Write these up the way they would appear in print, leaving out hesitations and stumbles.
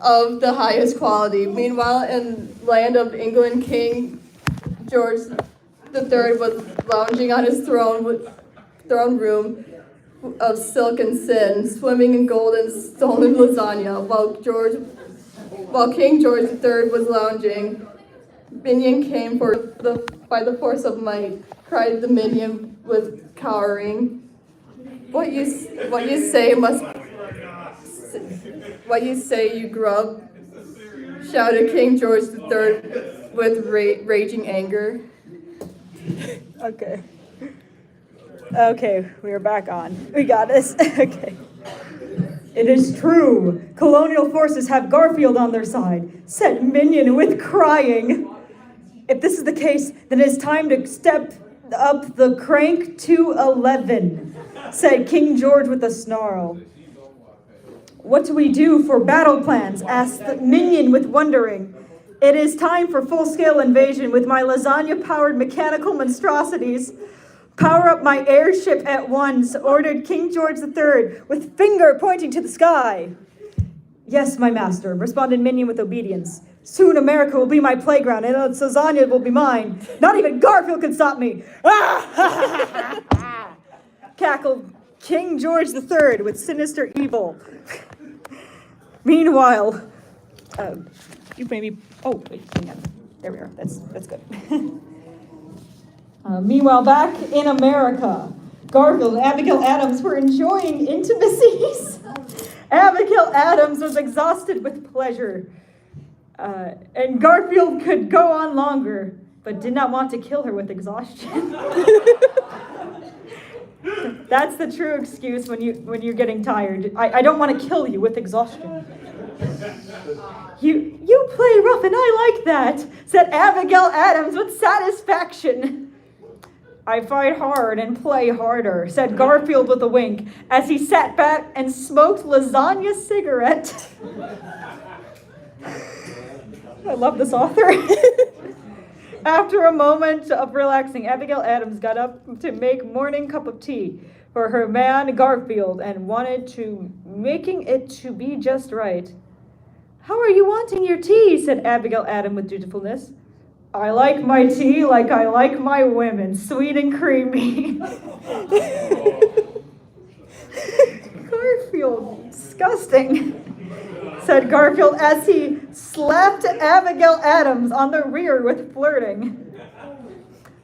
of the highest quality. Meanwhile, in land of England, King George III was lounging on his throne room of silk and sin, swimming in gold and stolen lasagna, while King George III was lounging. Minion came by the force of might, cried the minion with cowering. What you say, you grub, shouted King George III with raging anger. Okay, we are back on. We got this. Okay. It is true. Colonial forces have Garfield on their side, said Minion with crying. If this is the case, then it is time to step up the crank to 11, said King George with a snarl. What do we do for battle plans? Asked the Minion with wondering. It is time for full-scale invasion with my lasagna-powered mechanical monstrosities. Power up my airship at once, ordered King George III with finger pointing to the sky. Yes, my master, responded Minion with obedience. Soon America will be my playground and its lasagna will be mine. Not even Garfield can stop me. Cackled King George III with sinister evil. Meanwhile, you maybe, oh, wait, hang on. There we are, that's good. Meanwhile, back in America, Garfield and Abigail Adams were enjoying intimacies. Abigail Adams was exhausted with pleasure. And Garfield could go on longer, but did not want to kill her with exhaustion. That's the true excuse when you're getting tired. I don't want to kill you with exhaustion. You play rough and I like that, said Abigail Adams with satisfaction. I fight hard and play harder, said Garfield with a wink, as he sat back and smoked lasagna cigarette. I love this author. After a moment of relaxing, Abigail Adams got up to make morning cup of tea for her man Garfield and wanted to making it to be just right. How are you wanting your tea? Said Abigail Adams with dutifulness. I like my tea like I like my women, sweet and creamy. Garfield, disgusting, said Garfield as he slapped Abigail Adams on the rear with flirting.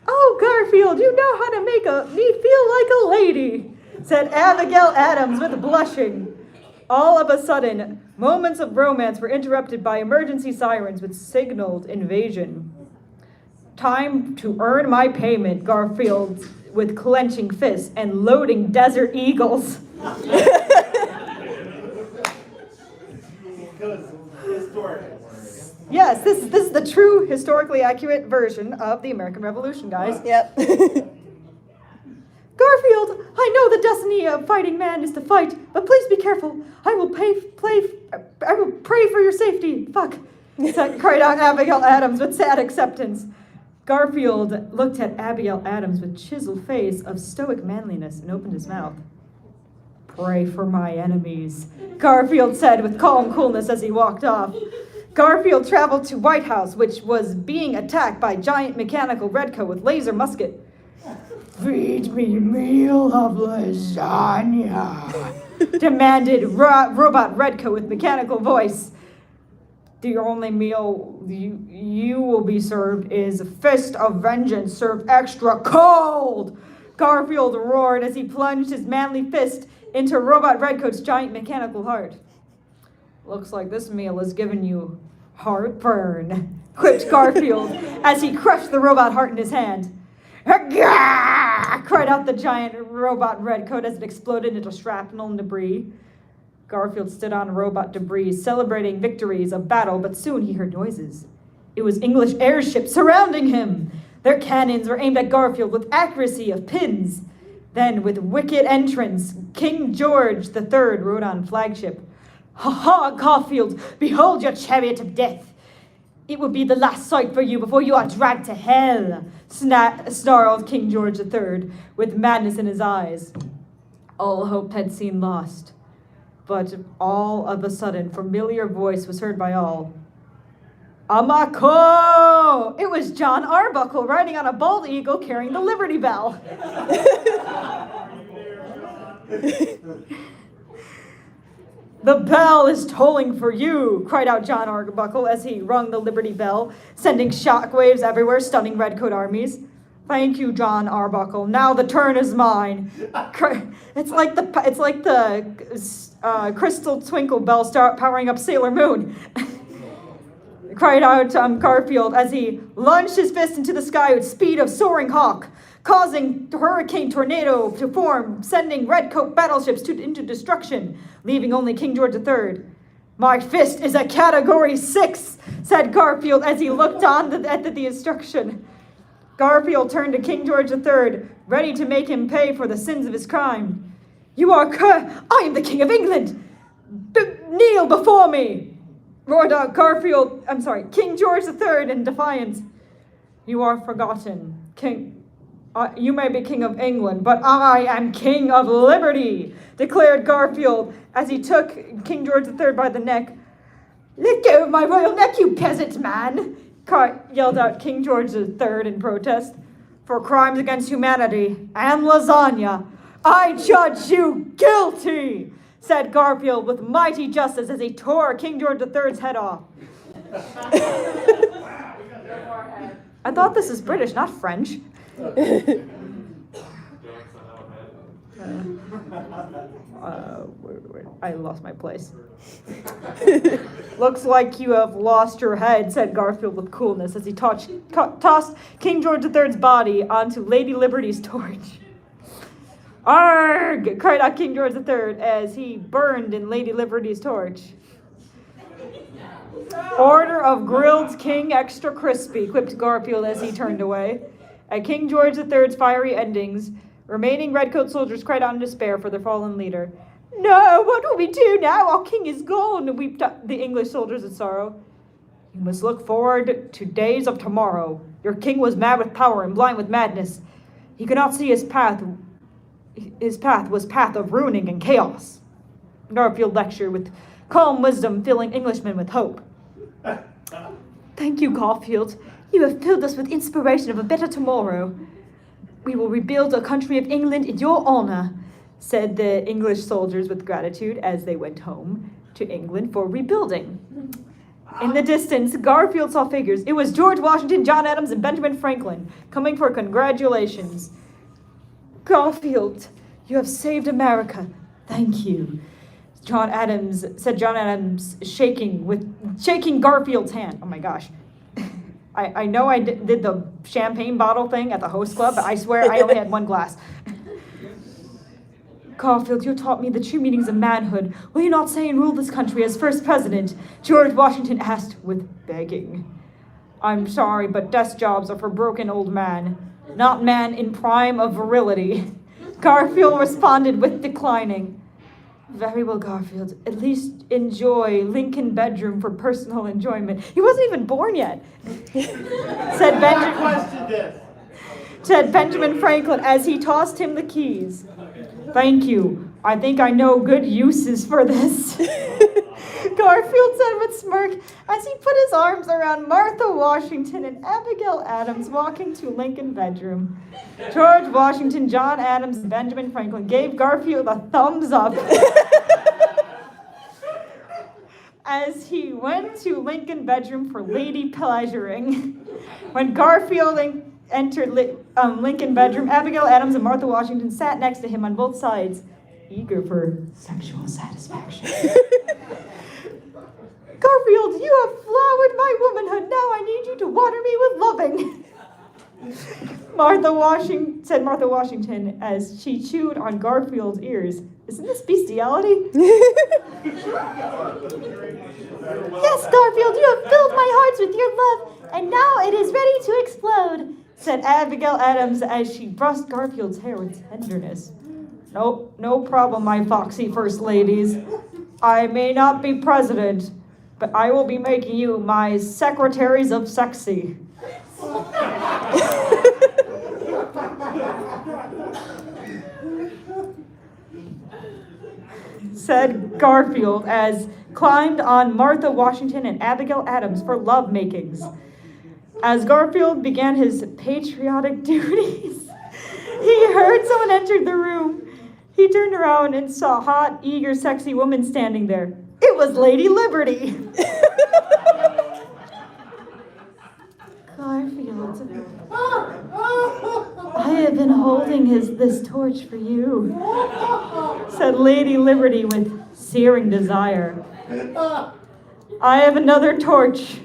Oh, Garfield, you know how to make me feel like a lady, said Abigail Adams with blushing. All of a sudden, moments of romance were interrupted by emergency sirens which signaled invasion. Time to earn my payment, Garfield with clenching fists and loading Desert Eagles. Yes, this is the true historically accurate version of the American Revolution, guys. Yep. Garfield, I know the destiny of fighting man is to fight, but please be careful. I will pray for your safety. Fuck, cried out Abigail Adams with sad acceptance. Garfield looked at Abigail Adams with chiseled face of stoic manliness and opened his mouth. Pray for my enemies, Garfield said with calm coolness as he walked off. Garfield traveled to White House, which was being attacked by giant mechanical redcoat with laser musket. Feed me meal of lasagna, demanded robot redcoat with mechanical voice. The only meal you will be served is Fist of Vengeance, served extra cold, Garfield roared as he plunged his manly fist into Robot Redcoat's giant mechanical heart. Looks like this meal has given you heartburn, quipped Garfield as he crushed the robot heart in his hand. Gah! Cried out the giant robot redcoat as it exploded into shrapnel and debris. Garfield stood on robot debris, celebrating victories of battle, but soon he heard noises. It was English airships surrounding him. Their cannons were aimed at Garfield with accuracy of pins. Then, with wicked entrance, King George III rode on flagship. Ha ha, Garfield, behold your chariot of death. It will be the last sight for you before you are dragged to hell, snarled King George III, with madness in his eyes. All hope had seemed lost. But all of a sudden, familiar voice was heard by all. Amako! It was John Arbuckle riding on a bald eagle carrying the Liberty Bell. The bell is tolling for you, cried out John Arbuckle as he rung the Liberty Bell, sending shockwaves everywhere, stunning redcoat armies. Thank you, John Arbuckle. Now the turn is mine. It's like the crystal twinkle bell start powering up Sailor Moon. Cried out Garfield as he launched his fist into the sky with speed of soaring hawk, causing hurricane tornado to form, sending redcoat battleships into destruction, leaving only King George III. My fist is a Category 6, said Garfield as he looked on at the destruction. Garfield turned to King George III, ready to make him pay for the sins of his crime. You are I am the King of England! Kneel before me! Roared out King George III in defiance. You are forgotten, King. You may be King of England, but I am King of Liberty, declared Garfield as he took King George III by the neck. Let go of my royal neck, you peasant man! Yelled out King George III in protest. For crimes against humanity and lasagna, I judge you guilty, said Garfield with mighty justice as he tore King George III's head off. I thought this is British, not French. I lost my place. Looks like you have lost your head, said Garfield with coolness as he tossed King George III's body onto Lady Liberty's torch. Arrgh! Cried out King George III as he burned in Lady Liberty's torch. Order of grilled king extra crispy, quipped Garfield as he turned away. At King George III's fiery endings, remaining redcoat soldiers cried out in despair for their fallen leader. No, what will we do now? Our king is gone, wept the English soldiers in sorrow. You must look forward to days of tomorrow. Your king was mad with power and blind with madness. He could not see his path. His path was path of ruining and chaos. Garfield lectured with calm wisdom, filling Englishmen with hope. Thank you, Garfield. You have filled us with inspiration of a better tomorrow. We will rebuild a country of England in your honor, said the English soldiers with gratitude as they went home to England for rebuilding. In the distance, Garfield saw figures. It was George Washington, John Adams, and Benjamin Franklin coming for congratulations. Garfield, you have saved America. Thank you. John Adams, shaking Garfield's hand. Oh my gosh. I know I did the champagne bottle thing at the host club, but I swear I only had one glass. Garfield, you taught me the true meanings of manhood. Will you not say and rule this country as first president? George Washington asked with begging. I'm sorry, but desk jobs are for broken old man, not man in prime of virility. Garfield responded with declining. Very well, Garfield. At least enjoy Lincoln bedroom for personal enjoyment. He wasn't even born yet, said Benjamin Franklin as he tossed him the keys. Thank you. I think I know good uses for this. Garfield said with smirk as he put his arms around Martha Washington and Abigail Adams walking to Lincoln bedroom. George Washington, John Adams, and Benjamin Franklin gave Garfield a thumbs up as he went to Lincoln bedroom for lady pleasuring. When Garfield entered Lincoln bedroom, Abigail Adams and Martha Washington sat next to him on both sides, eager for sexual satisfaction. Garfield, you have flowered my womanhood. Now I need you to water me with loving. Said Martha Washington as she chewed on Garfield's ears. Isn't this bestiality? Yes, Garfield, you have filled my hearts with your love, and now it is ready to explode, said Abigail Adams as she brushed Garfield's hair with tenderness. No problem, my foxy first ladies. I may not be president, but I will be making you my secretaries of sexy. said Garfield as climbed on Martha Washington and Abigail Adams for love makings. As Garfield began his patriotic duties, he heard someone enter the room. He turned around and saw a hot, eager, sexy woman standing there. It was Lady Liberty. Garfield, I have been holding this torch for you, said Lady Liberty with searing desire. I have another torch.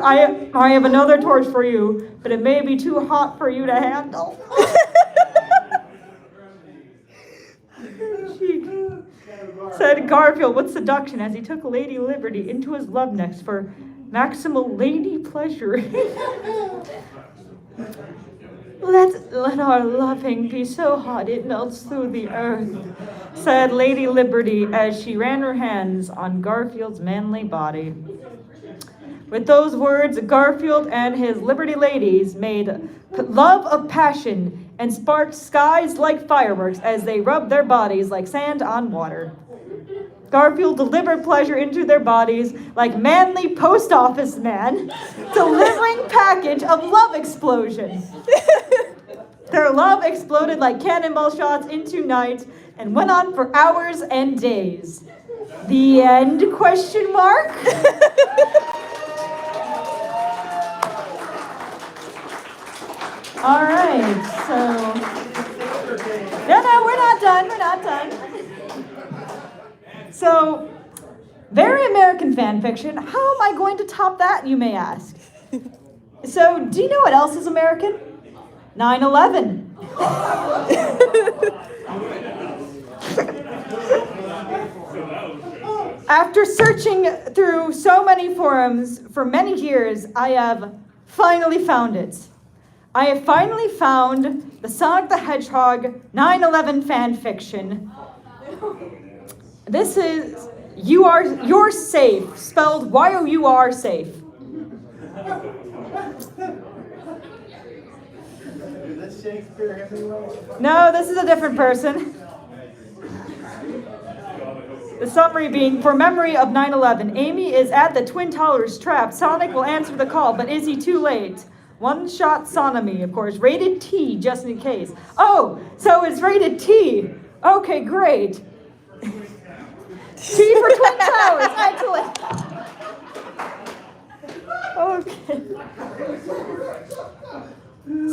I have another torch for you, but it may be too hot for you to handle. Said Garfield with seduction as he took Lady Liberty into his love nest for maximal lady pleasure. Let our loving be so hot it melts through the earth, said Lady Liberty as she ran her hands on Garfield's manly body. With those words, Garfield and his Liberty ladies made love of passion and sparked skies like fireworks as they rubbed their bodies like sand on water. Garfield delivered pleasure into their bodies like manly post office man delivering package of love explosion. Their love exploded like cannonball shots into night and went on for hours and days. The end, question mark? All right, so... No, we're not done. So, very American fan fiction. How am I going to top that, you may ask? So, do you know what else is American? 9/11. After searching through so many forums for many years, I have finally found it. I have finally found the Sonic the Hedgehog 9/11 fan fiction. This is You're Safe, spelled Y-O-U-R safe. Is this Shakespeare Hemingway? No, this is a different person. The summary being, for memory of 9/11, Amy is at the Twin Towers trapped. Sonic will answer the call, but is he too late? One-shot sonomy, of course. Rated T, just in case. Oh, so it's rated T. Okay, great. T for Twin Towers. Excellent. Okay.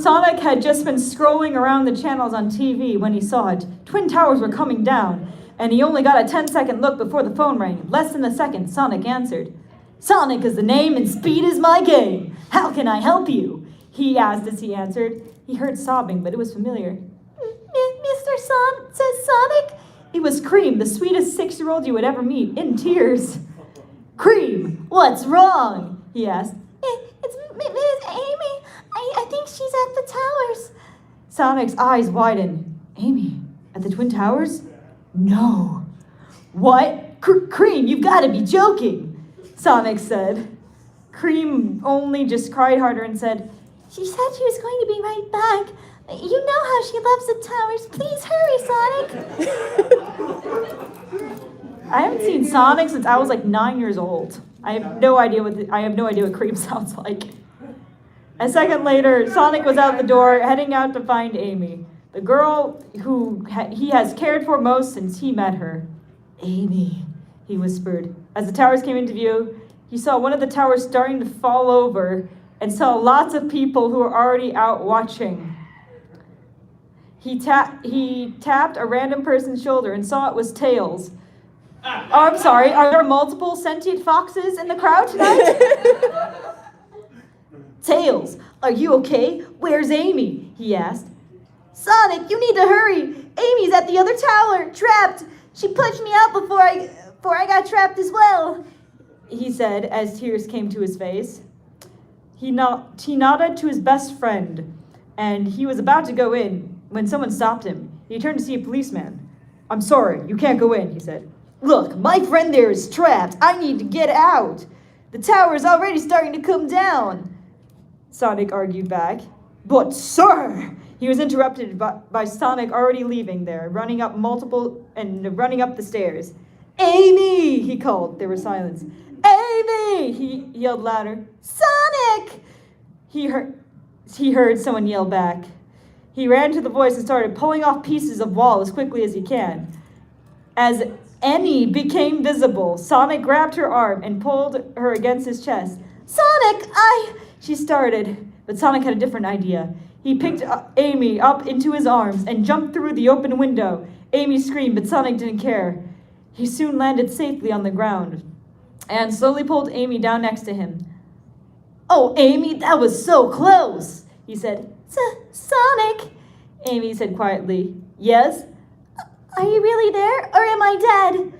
Sonic had just been scrolling around the channels on TV when he saw it. Twin Towers were coming down, and he only got a 10-second look before the phone rang. Less than a second, Sonic answered. Sonic is the name and speed is my game. How can I help you? He asked as he answered. He heard sobbing, but it was familiar. Mr. Says Sonic. It was Cream, the sweetest 6-year-old you would ever meet, in tears. Cream, what's wrong? He asked. It's Miss Amy. I think she's at the towers. Sonic's eyes widened. Amy, at the Twin Towers? No. What? Cream, you've got to be joking, Sonic said. Cream only just cried harder and said, she said she was going to be right back. You know how she loves the towers. Please hurry, Sonic. I haven't seen Sonic since I was like 9 years old. I have no idea what Cream sounds like. A second later, Sonic was out the door, heading out to find Amy, the girl who he has cared for most since he met her. Amy, he whispered. As the towers came into view, he saw one of the towers starting to fall over and saw lots of people who were already out watching. He tapped a random person's shoulder and saw it was Tails. Oh, I'm sorry, are there multiple sentient foxes in the crowd tonight? Tails, are you okay? Where's Amy? He asked. Sonic, you need to hurry. Amy's at the other tower, trapped. She pushed me out before I got trapped as well, he said as tears came to his face. He nodded to his best friend, and he was about to go in when someone stopped him. He turned to see a policeman. I'm sorry, you can't go in, he said. Look, my friend there is trapped. I need to get out. The tower is already starting to come down, Sonic argued back. But sir, he was interrupted by Sonic already leaving there, running up multiple and running up the stairs. Amy, he called. There was silence. Amy, he yelled louder. Sonic! He heard someone yell back. He ran to the voice and started pulling off pieces of wall as quickly as he can. As Annie became visible, Sonic grabbed her arm and pulled her against his chest. Sonic, she started, but Sonic had a different idea. He picked Amy up into his arms and jumped through the open window. Amy screamed, but Sonic didn't care. He soon landed safely on the ground and slowly pulled Amy down next to him. Oh, Amy, that was so close, he said. Sonic, Amy said quietly. Yes? Are you really there, or am I dead?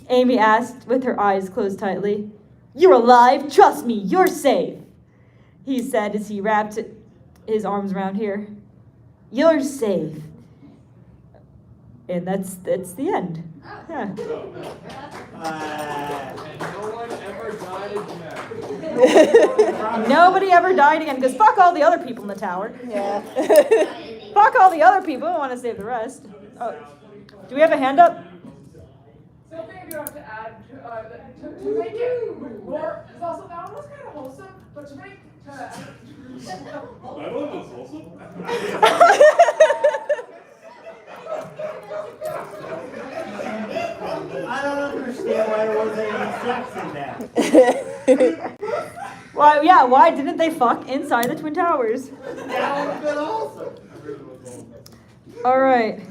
Amy asked with her eyes closed tightly. You're alive, trust me, you're safe, he said as he wrapped his arms around her. You're safe. And that's the end. Yeah. And no one ever died again. Nobody ever died again, because fuck all the other people in the tower. Yeah. Fuck all the other people. I want to save the rest. Oh, do we have a hand up? Something I do have to add to make it more, because also that one was kind of wholesome, but to make That one was wholesome. I don't understand why there wasn't any sex in that. Why? Yeah. Why didn't they fuck inside the Twin Towers? That would have been awesome. All right.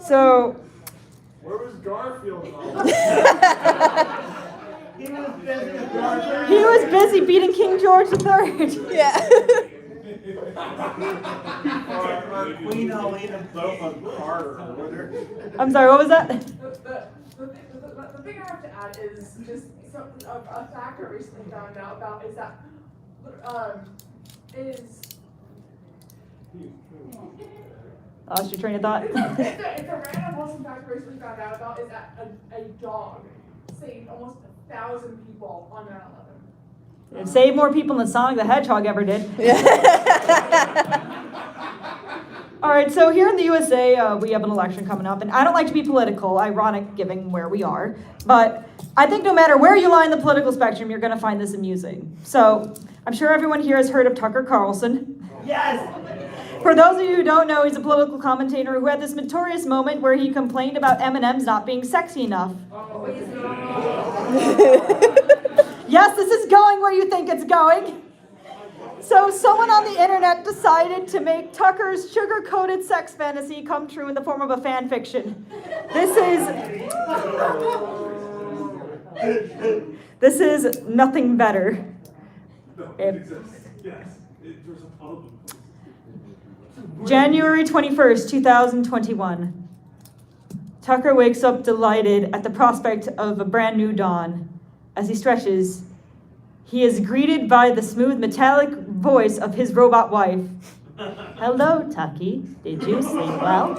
So Where was Garfield? He was busy with George. he was busy beating King George III. Yeah. Or Queen Helena Bonham Carter. I'm sorry. What was that? the thing I have to add is just a fact I recently found out about is that Lost your train of thought. it's a random wholesome fact I recently found out about is that a dog saved almost 1,000 people on 9/11. It saved more people than Sonic the Hedgehog ever did. All right, so here in the USA, we have an election coming up, and I don't like to be political, ironic given where we are, but I think no matter where you lie in the political spectrum, you're going to find this amusing. So I'm sure everyone here has heard of Tucker Carlson. Yes! For those of you who don't know, he's a political commentator who had this notorious moment where he complained about M&Ms not being sexy enough. Yes, this is going where you think it's going. So someone on the internet decided to make Tucker's sugar-coated sex fantasy come true in the form of a fan fiction. This is nothing better. Yes. There's a pub. January 21st, 2021. Tucker wakes up delighted at the prospect of a brand new dawn. As he stretches, he is greeted by the smooth metallic voice of his robot wife. Hello, Tucky. Did you sleep well?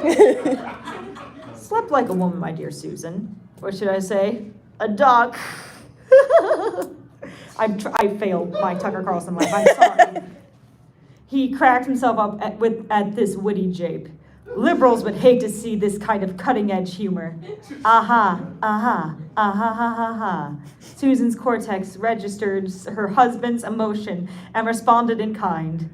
Slept like a woman, my dear Susan. Or should I say, a duck. I failed my Tucker Carlson life. I'm sorry. He cracked himself up at this witty jape. Liberals would hate to see this kind of cutting-edge humor. Aha, aha, aha, ha, ha, ha. Susan's cortex registered her husband's emotion and responded in kind.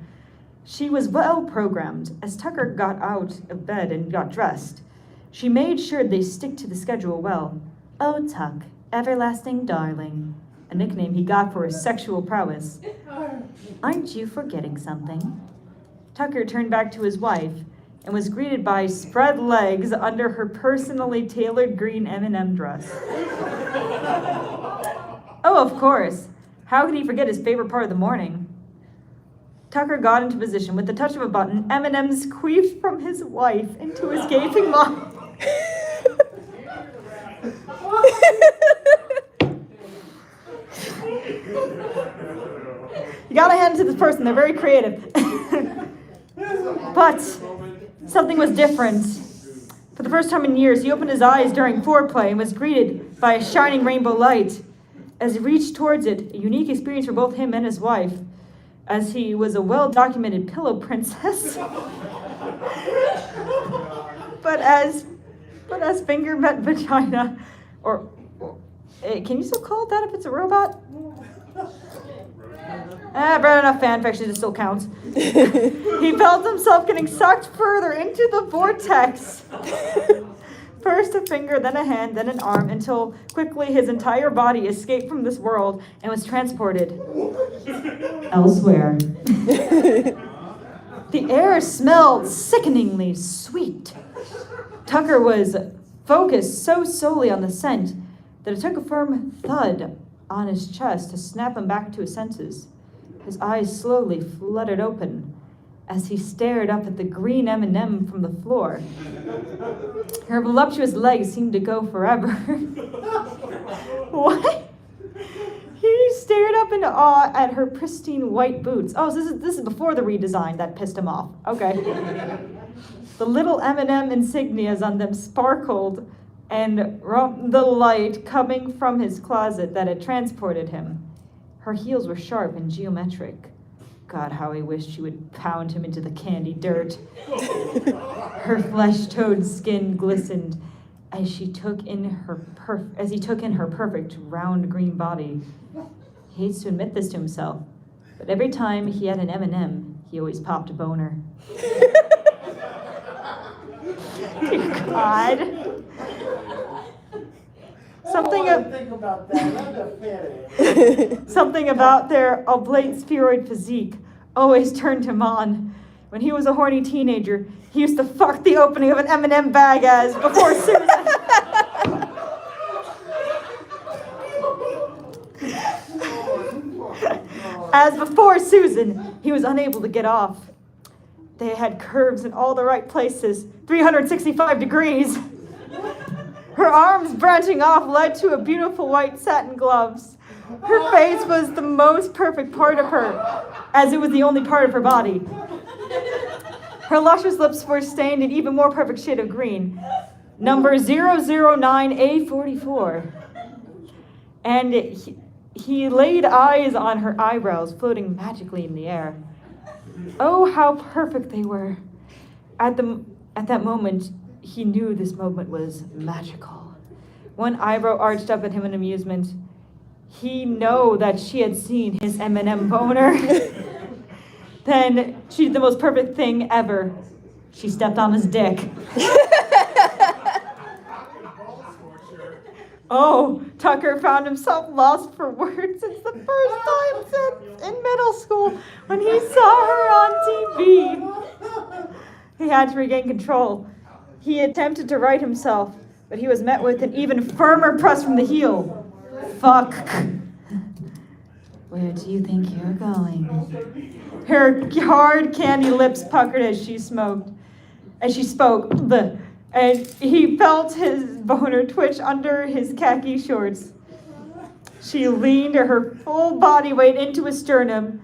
She was well programmed. As Tucker got out of bed and got dressed, she made sure they stick to the schedule well. Oh, Tuck, everlasting darling, a nickname he got for his sexual prowess. Aren't you forgetting something? Tucker turned back to his wife and was greeted by spread legs under her personally tailored green M&M dress. Oh, of course. How could he forget his favorite part of the morning? Tucker got into position. With the touch of a button, M&Ms queefed from his wife into his gaping mouth. You gotta hand it to this person. They're very creative. But something was different. For the first time in years, he opened his eyes during foreplay and was greeted by a shining rainbow light. As he reached towards it, a unique experience for both him and his wife, as he was a well-documented pillow princess. But as But as finger met vagina, can you still call it that if it's a robot? Better enough fanfiction, it still counts. He felt himself getting sucked further into the vortex. First a finger, then a hand, then an arm, until quickly his entire body escaped from this world and was transported elsewhere. The air smelled sickeningly sweet. Tucker was focused so solely on the scent that it took a firm thud on his chest to snap him back to his senses. His eyes slowly fluttered open as he stared up at the green M&M from the floor. Her voluptuous legs seemed to go forever. What? He stared up in awe at her pristine white boots. Oh, so this is before the redesign that pissed him off. Okay. The little M&M insignias on them sparkled and the light coming from his closet that had transported him. Her heels were sharp and geometric. God, how he wished she would pound him into the candy dirt. Her flesh-toned skin glistened as he took in her perfect round green body. He hates to admit this to himself, but every time he had an M&M, he always popped a boner. Dear God. Think about that. Something about their oblate spheroid physique always turned him on. When he was a horny teenager, he used to fuck the opening of an M&M bag before Susan, he was unable to get off. They had curves in all the right places, 365 degrees. Her arms branching off led to a beautiful white satin gloves. Her face was the most perfect part of her, as it was the only part of her body. Her luscious lips were stained an even more perfect shade of green, number 009A44. And he laid eyes on her eyebrows floating magically in the air. Oh, how perfect they were. At that moment, he knew this moment was magical. One eyebrow arched up at him in amusement. He knew that she had seen his M&M boner. Then she did the most perfect thing ever. She stepped on his dick. Oh, Tucker found himself lost for words since the first time since in middle school when he saw her on TV. He had to regain control. He attempted to right himself, but he was met with an even firmer press from the heel. Fuck. Where do you think you're going? Her hard candy lips puckered as she spoke. And he felt his boner twitch under his khaki shorts. She leaned her full body weight into his sternum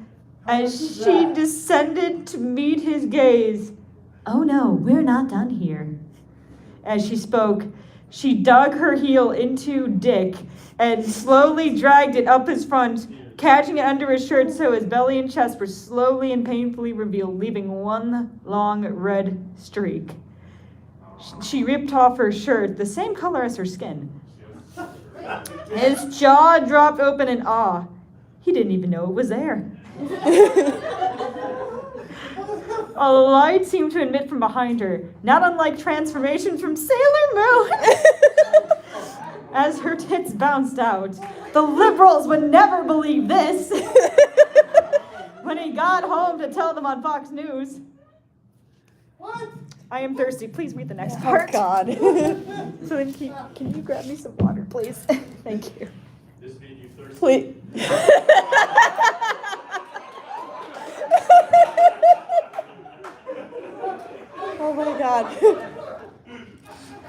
as she descended to meet his gaze. Oh no, we're not done here. As she spoke, she dug her heel into Dick and slowly dragged it up his front, catching it under his shirt so his belly and chest were slowly and painfully revealed, leaving one long red streak. She ripped off her shirt, the same color as her skin. His jaw dropped open in awe. He didn't even know it was there. A light seemed to emit from behind her, not unlike transformation from Sailor Moon. As her tits bounced out. The liberals would never believe this. When he got home to tell them on Fox News. What? I am thirsty. Please read the next part. Oh, God. So then can you grab me some water, please? Thank you. This made you thirsty. Please. Oh my God.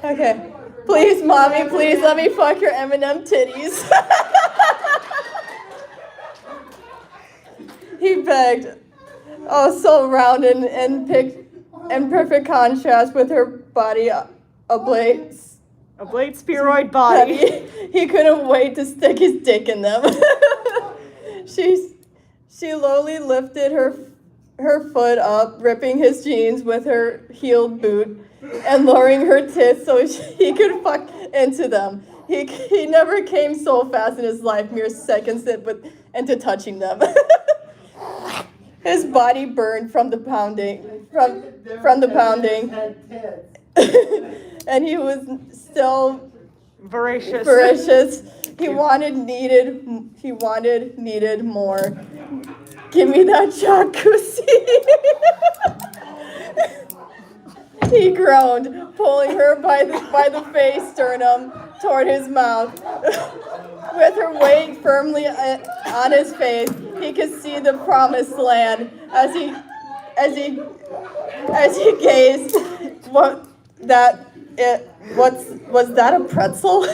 Okay. Please, mommy, please let me fuck your M&M titties. He begged. Oh, so round and perfect contrast with her body oblate spheroid body. He couldn't wait to stick his dick in them. She slowly lifted her foot up, ripping his jeans with her heeled boot, and lowering her tits so he could fuck into them. He never came so fast in his life, mere seconds into touching them. His body burned from the pounding, from the pounding, and he was still voracious. He wanted, needed more. Give me that jacuzzi. He groaned, pulling her by the face sternum toward his mouth. With her weight firmly on his face, he could see the promised land as he gazed. Was that a pretzel?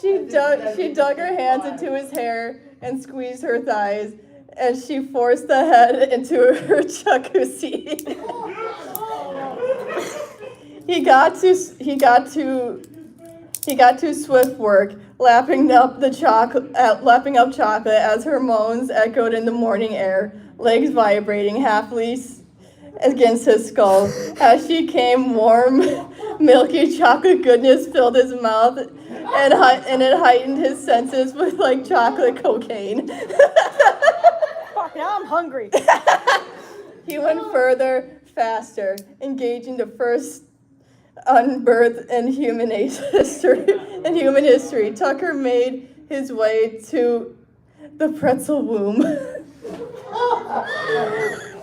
She dug her hands into his hair and squeezed her thighs, and she forced the head into her jacuzzi. He got to swift work, lapping up chocolate as her moans echoed in the morning air, legs vibrating happily against his skull. As she came, warm, milky chocolate goodness filled his mouth, and it heightened his senses with like chocolate cocaine. Fuck, now I'm hungry. He went further, faster, engaging the first unbirth in human history. Tucker made his way to the pretzel womb.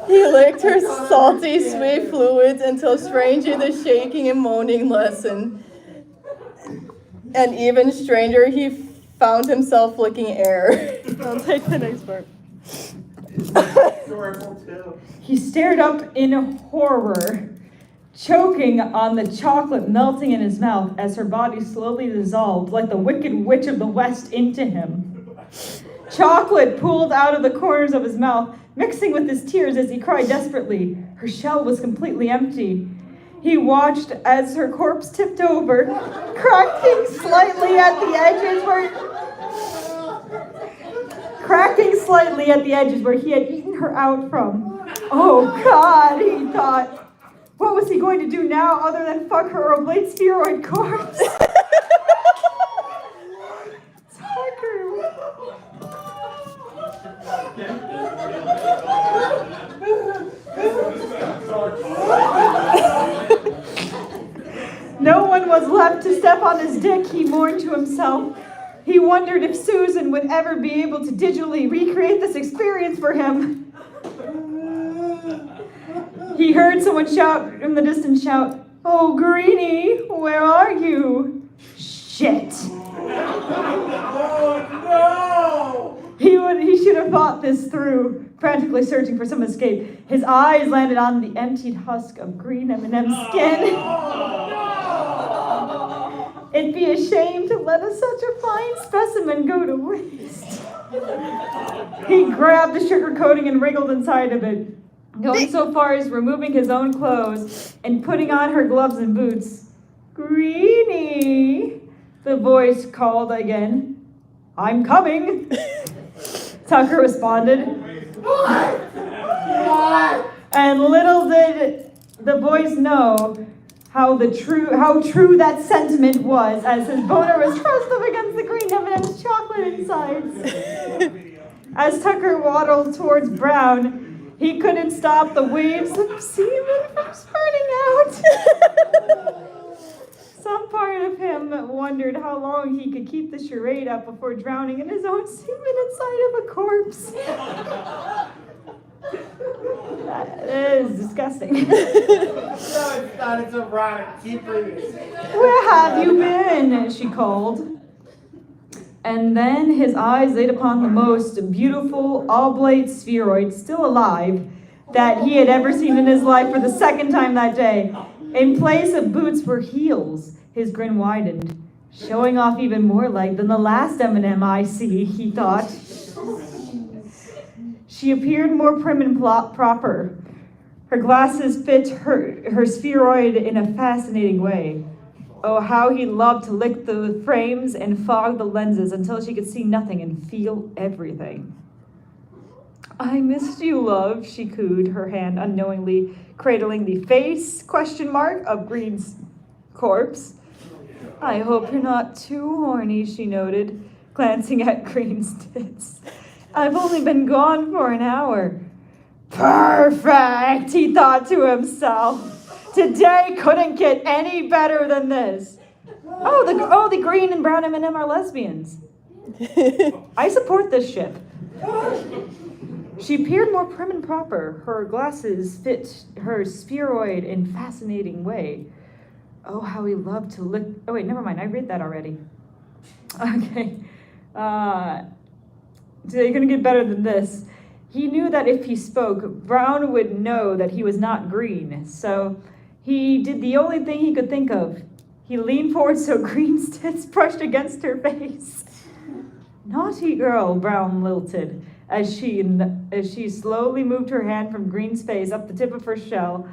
He licked her salty, sweet fluids until strangely the shaking and moaning lessened. And even stranger, he found himself licking air. I'll take the next part. He stared up in horror, choking on the chocolate melting in his mouth as her body slowly dissolved like the wicked witch of the West into him. Chocolate pooled out of the corners of his mouth, mixing with his tears as he cried desperately. Her shell was completely empty. He watched as her corpse tipped over, cracking slightly at the edges where he had eaten her out from. Oh God, he thought. What was he going to do now other than fuck her oblate spheroid corpse? No one was left to step on his dick, he mourned to himself. He wondered if Susan would ever be able to digitally recreate this experience for him. He heard someone shout from the distance, "Oh, Greenie, where are you?" Shit. Oh, no! He should have thought this through, frantically searching for some escape. His eyes landed on the emptied husk of green M&M skin. It'd be a shame to let such a fine specimen go to waste. He grabbed the sugar coating and wriggled inside of it, going so far as removing his own clothes and putting on her gloves and boots. "Greenie," the voice called again. "I'm coming," Tucker responded. What? And little did the boys know how true that sentiment was, as his boner was pressed up against the green M&M's chocolate insides. As Tucker waddled towards Brown, he couldn't stop the waves of semen from spurting out. Some part of him wondered how long he could keep the charade up before drowning in his own semen inside of a corpse. That is disgusting. No, it's not. It's erotic. Keep reading. "Where have you been?" she called. And then his eyes laid upon the most beautiful oblate spheroid still alive that he had ever seen in his life for the second time that day. In place of boots were heels. His grin widened, showing off even more leg than the last M&M I see, he thought. She appeared more prim and proper. Her glasses fit her spheroid in a fascinating way. Oh, how he loved to lick the frames and fog the lenses until she could see nothing and feel everything. I missed you, love, she cooed, her hand unknowingly cradling the face, ? Of Green's corpse. I hope you're not too horny, she noted, glancing at Green's tits. I've only been gone for an hour. Perfect, he thought to himself. Today couldn't get any better than this. Oh, the green and brown M&M are lesbians. I support this ship. She appeared more prim and proper. Her glasses fit her spheroid in fascinating way. Oh, how he loved to lick. Oh, wait, never mind. I read that already. Okay. Today couldn't get better than this. He knew that if he spoke, Brown would know that he was not green. So he did the only thing he could think of. He leaned forward so Green's tits brushed against her face. Naughty girl, Brown lilted, as she slowly moved her hand from Green's face up the tip of her shell,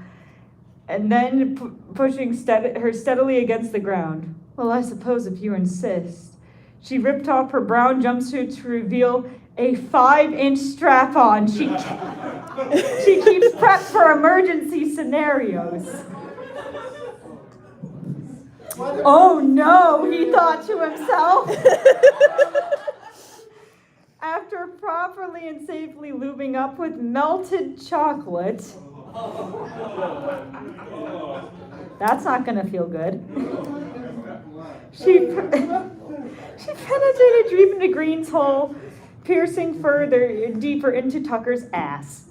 and then pushing her steadily against the ground. Well, I suppose if you insist. She ripped off her brown jumpsuit to reveal a 5-inch strap-on. She keeps prepped for emergency scenarios. Oh no, he thought to himself. After properly and safely lubing up with melted chocolate. That's not gonna feel good. She penetrated deep into Green's hole, piercing deeper into Tucker's ass.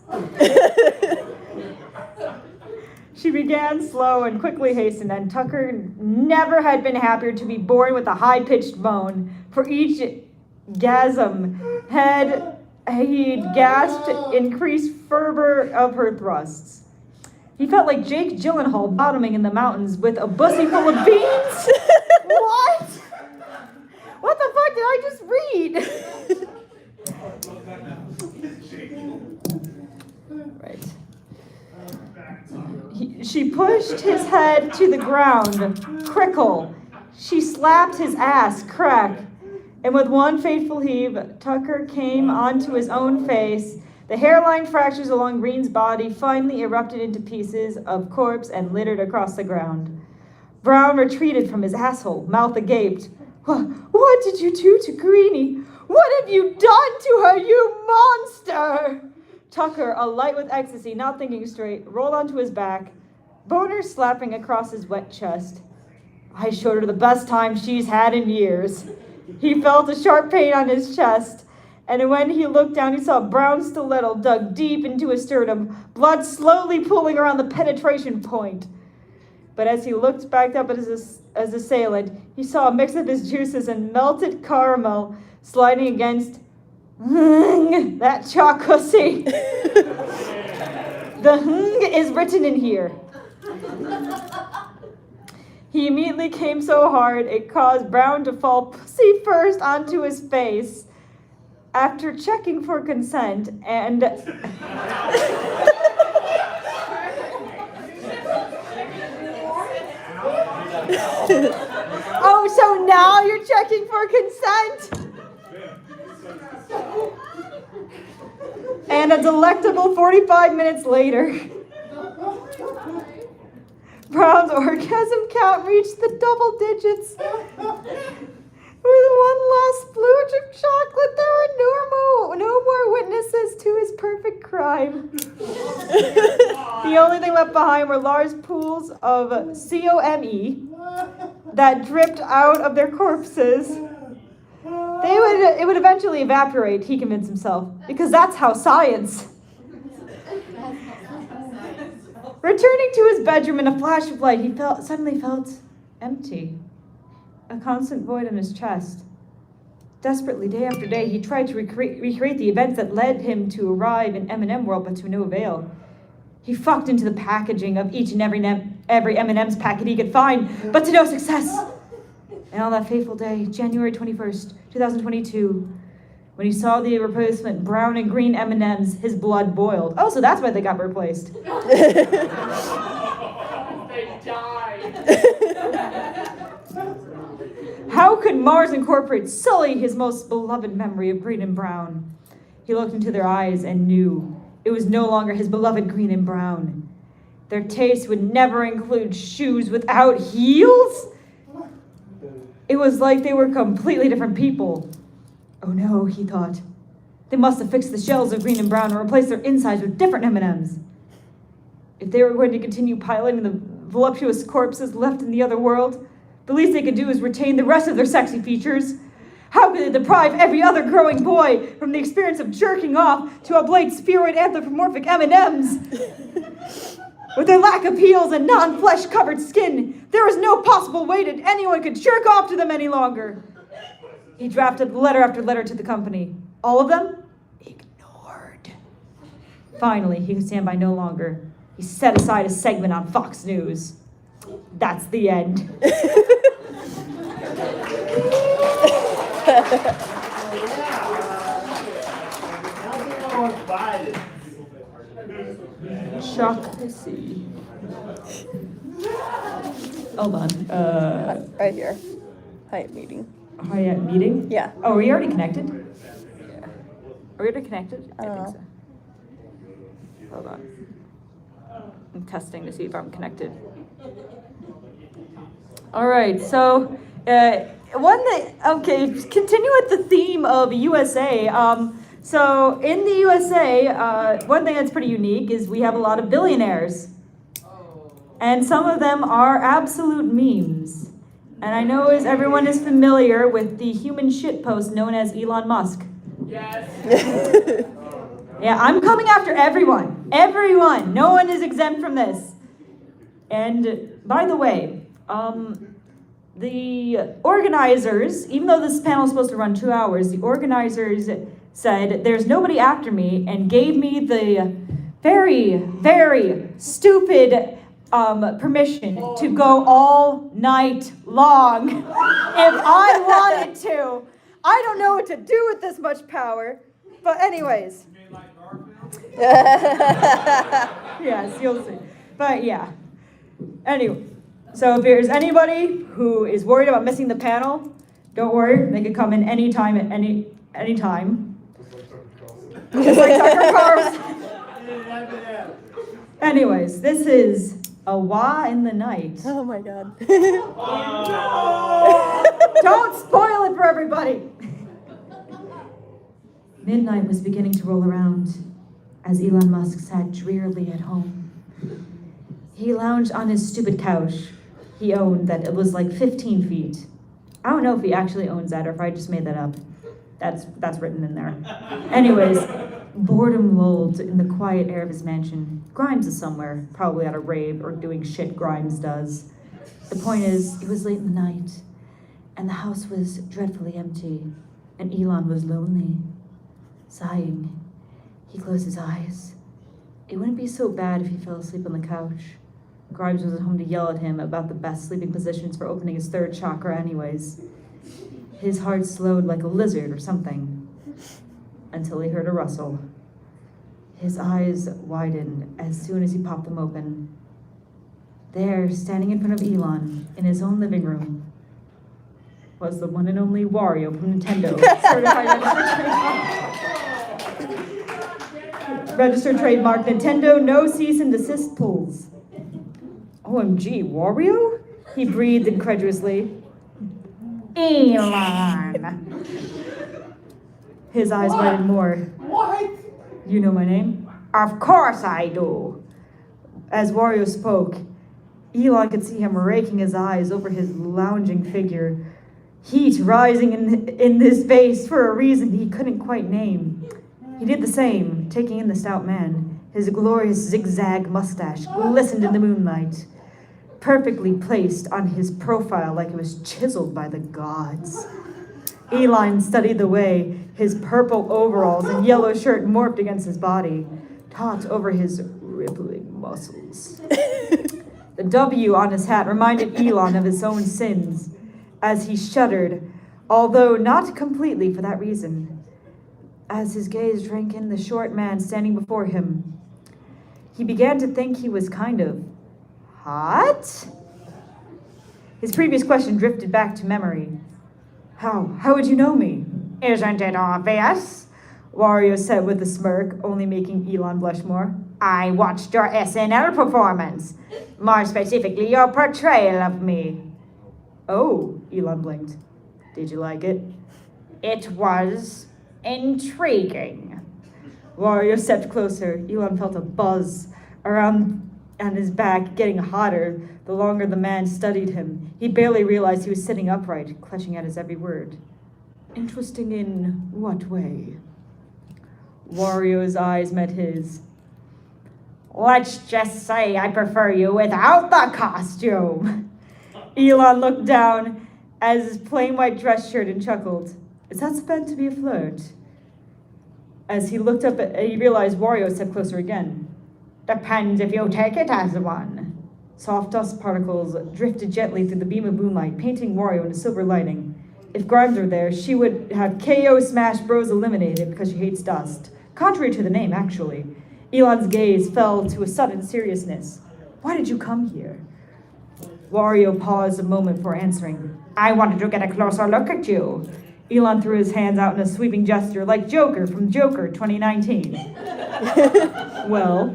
She began slow and quickly hastened, and Tucker never had been happier to be born with a high-pitched moan. For each gasm he'd gasped increased fervor of her thrusts. He felt like Jake Gyllenhaal bottoming in the mountains with a bussy full of beans. What? What the fuck did I just read? Right. She pushed his head to the ground. Crickle. She slapped his ass. Crack. And with one fateful heave, Tucker came onto his own face. The hairline fractures along Green's body finally erupted into pieces of corpse and littered across the ground. Brown retreated from his asshole, mouth agape. What did you do to Greenie? What have you done to her, you monster? Tucker, alight with ecstasy, not thinking straight, rolled onto his back, boner slapping across his wet chest. I showed her the best time she's had in years. He felt a sharp pain on his chest, and when he looked down, he saw a brown stiletto dug deep into his sternum, blood slowly pooling around the penetration point. But as he looked back up at his assailant, he saw a mix of his juices and melted caramel sliding against that chocussy. The is written in here. He immediately came so hard it caused Brown to fall pussy first onto his face. After checking for consent and oh, so now you're checking for consent? And a delectable 45 minutes later, Brown's orgasm count reached the double digits. With one last splooge of chocolate, there were no more witnesses to his perfect crime. The only thing left behind were large pools of COME that dripped out of their corpses. It would eventually evaporate, he convinced himself, because that's how science. Returning to his bedroom in a flash of light, he suddenly felt empty. A constant void in his chest. Desperately, day after day, he tried to recreate the events that led him to arrive in M&M World, but to no avail. He fucked into the packaging of each and every M&M's packet he could find, but to no success. And on that fateful day, January 21st, 2022, when he saw the replacement brown and green M&Ms, his blood boiled. Oh, so that's why they got replaced. They died. How could Mars Incorporated sully his most beloved memory of green and brown? He He looked into their eyes and knew it was no longer his beloved green and brown. Their taste would never include shoes without heels? It was like they were completely different people. Oh no, he thought. They must have fixed the shells of green and brown and replaced their insides with different M&Ms. If they were going to continue piloting the voluptuous corpses left in the other world, the least they could do is retain the rest of their sexy features. How could they deprive every other growing boy from the experience of jerking off to oblate spheroid anthropomorphic M&Ms? With their lack of heels and non-flesh covered skin, there was no possible way that anyone could jerk off to them any longer. He drafted letter after letter to the company. All of them? Ignored. Finally, he could stand by no longer. He set aside a segment on Fox News. That's the end. Shock pissy. Hold on. Right here. Hi, meeting. Hi at meeting? Yeah. Oh, are we already connected? Yeah. Are we already connected? I don't know. So. Hold on. I'm testing to see if I'm connected. All right, so continue with the theme of USA. So in the USA, one thing that's pretty unique is we have a lot of billionaires. And some of them are absolute memes. And I know everyone is familiar with the human shitpost known as Elon Musk. Yes. Yeah, I'm coming after everyone. Everyone. No one is exempt from this. And by the way, the organizers, even though this panel is supposed to run 2 hours, the organizers said there's nobody after me and gave me the very, very stupid permission to go all night long if I wanted to. I don't know what to do with this much power. But anyways. Yes, you'll see. But yeah. Anyway, so if there's anybody who is worried about missing the panel, don't worry. They could come in anytime at any time. Just like Tucker Carlson. Anyways, this is a Wah in the Night. Oh my god. Don't spoil it for everybody. Midnight was beginning to roll around as Elon Musk sat drearily at home. He lounged on his stupid couch. He owned that it was like 15 feet. I don't know if he actually owns that or if I just made that up. That's written in there. Anyways, boredom lulled in the quiet air of his mansion. Grimes is somewhere, probably at a rave or doing shit Grimes does. The point is, it was late in the night, and the house was dreadfully empty, and Elon was lonely. Sighing, he closed his eyes. It wouldn't be so bad if he fell asleep on the couch. Grimes was at home to yell at him about the best sleeping positions for opening his third chakra anyways. His heart slowed like a lizard or something, until he heard a rustle. His eyes widened as soon as he popped them open. There, standing in front of Elon, in his own living room, was the one and only Wario from Nintendo, registered trademark Nintendo, no cease and desist pulls. OMG, Wario? He breathed incredulously. Elon. His eyes widened more. What? You know my name? Of course I do. As Wario spoke, Elon could see him raking his eyes over his lounging figure, heat rising in his face for a reason he couldn't quite name. He did the same, taking in the stout man. His glorious zigzag mustache glistened in the moonlight, perfectly placed on his profile like it was chiseled by the gods. Elon studied the way his purple overalls and yellow shirt morphed against his body, taut over his rippling muscles. The W on his hat reminded Elon of his own sins, as he shuddered, although not completely for that reason. As his gaze drank in the short man standing before him, he began to think he was kind of hot? His previous question drifted back to memory. How would you know me? Isn't it obvious? Wario said with a smirk, only making Elon blush more. I watched your SNL performance. More specifically, your portrayal of me. Oh, Elon blinked. Did you like it? It was intriguing. Wario stepped closer. Elon felt a buzz around on his back, getting hotter the longer the man studied him. He barely realized he was sitting upright, clutching at his every word. Interesting in what way? Wario's eyes met his. Let's just say I prefer you without the costume. Elon looked down at his plain white dress shirt and chuckled. Is that meant to be a flirt? As he looked up, he realized Wario stepped closer again. Depends if you take it as one. Soft dust particles drifted gently through the beam of moonlight, painting Wario into silver lighting. If Grimes were there, she would have KO Smash Bros eliminated because she hates dust. Contrary to the name, actually. Elon's gaze fell to a sudden seriousness. Why did you come here? Wario paused a moment before answering. I wanted to get a closer look at you. Elon threw his hands out in a sweeping gesture like Joker from Joker 2019. Well,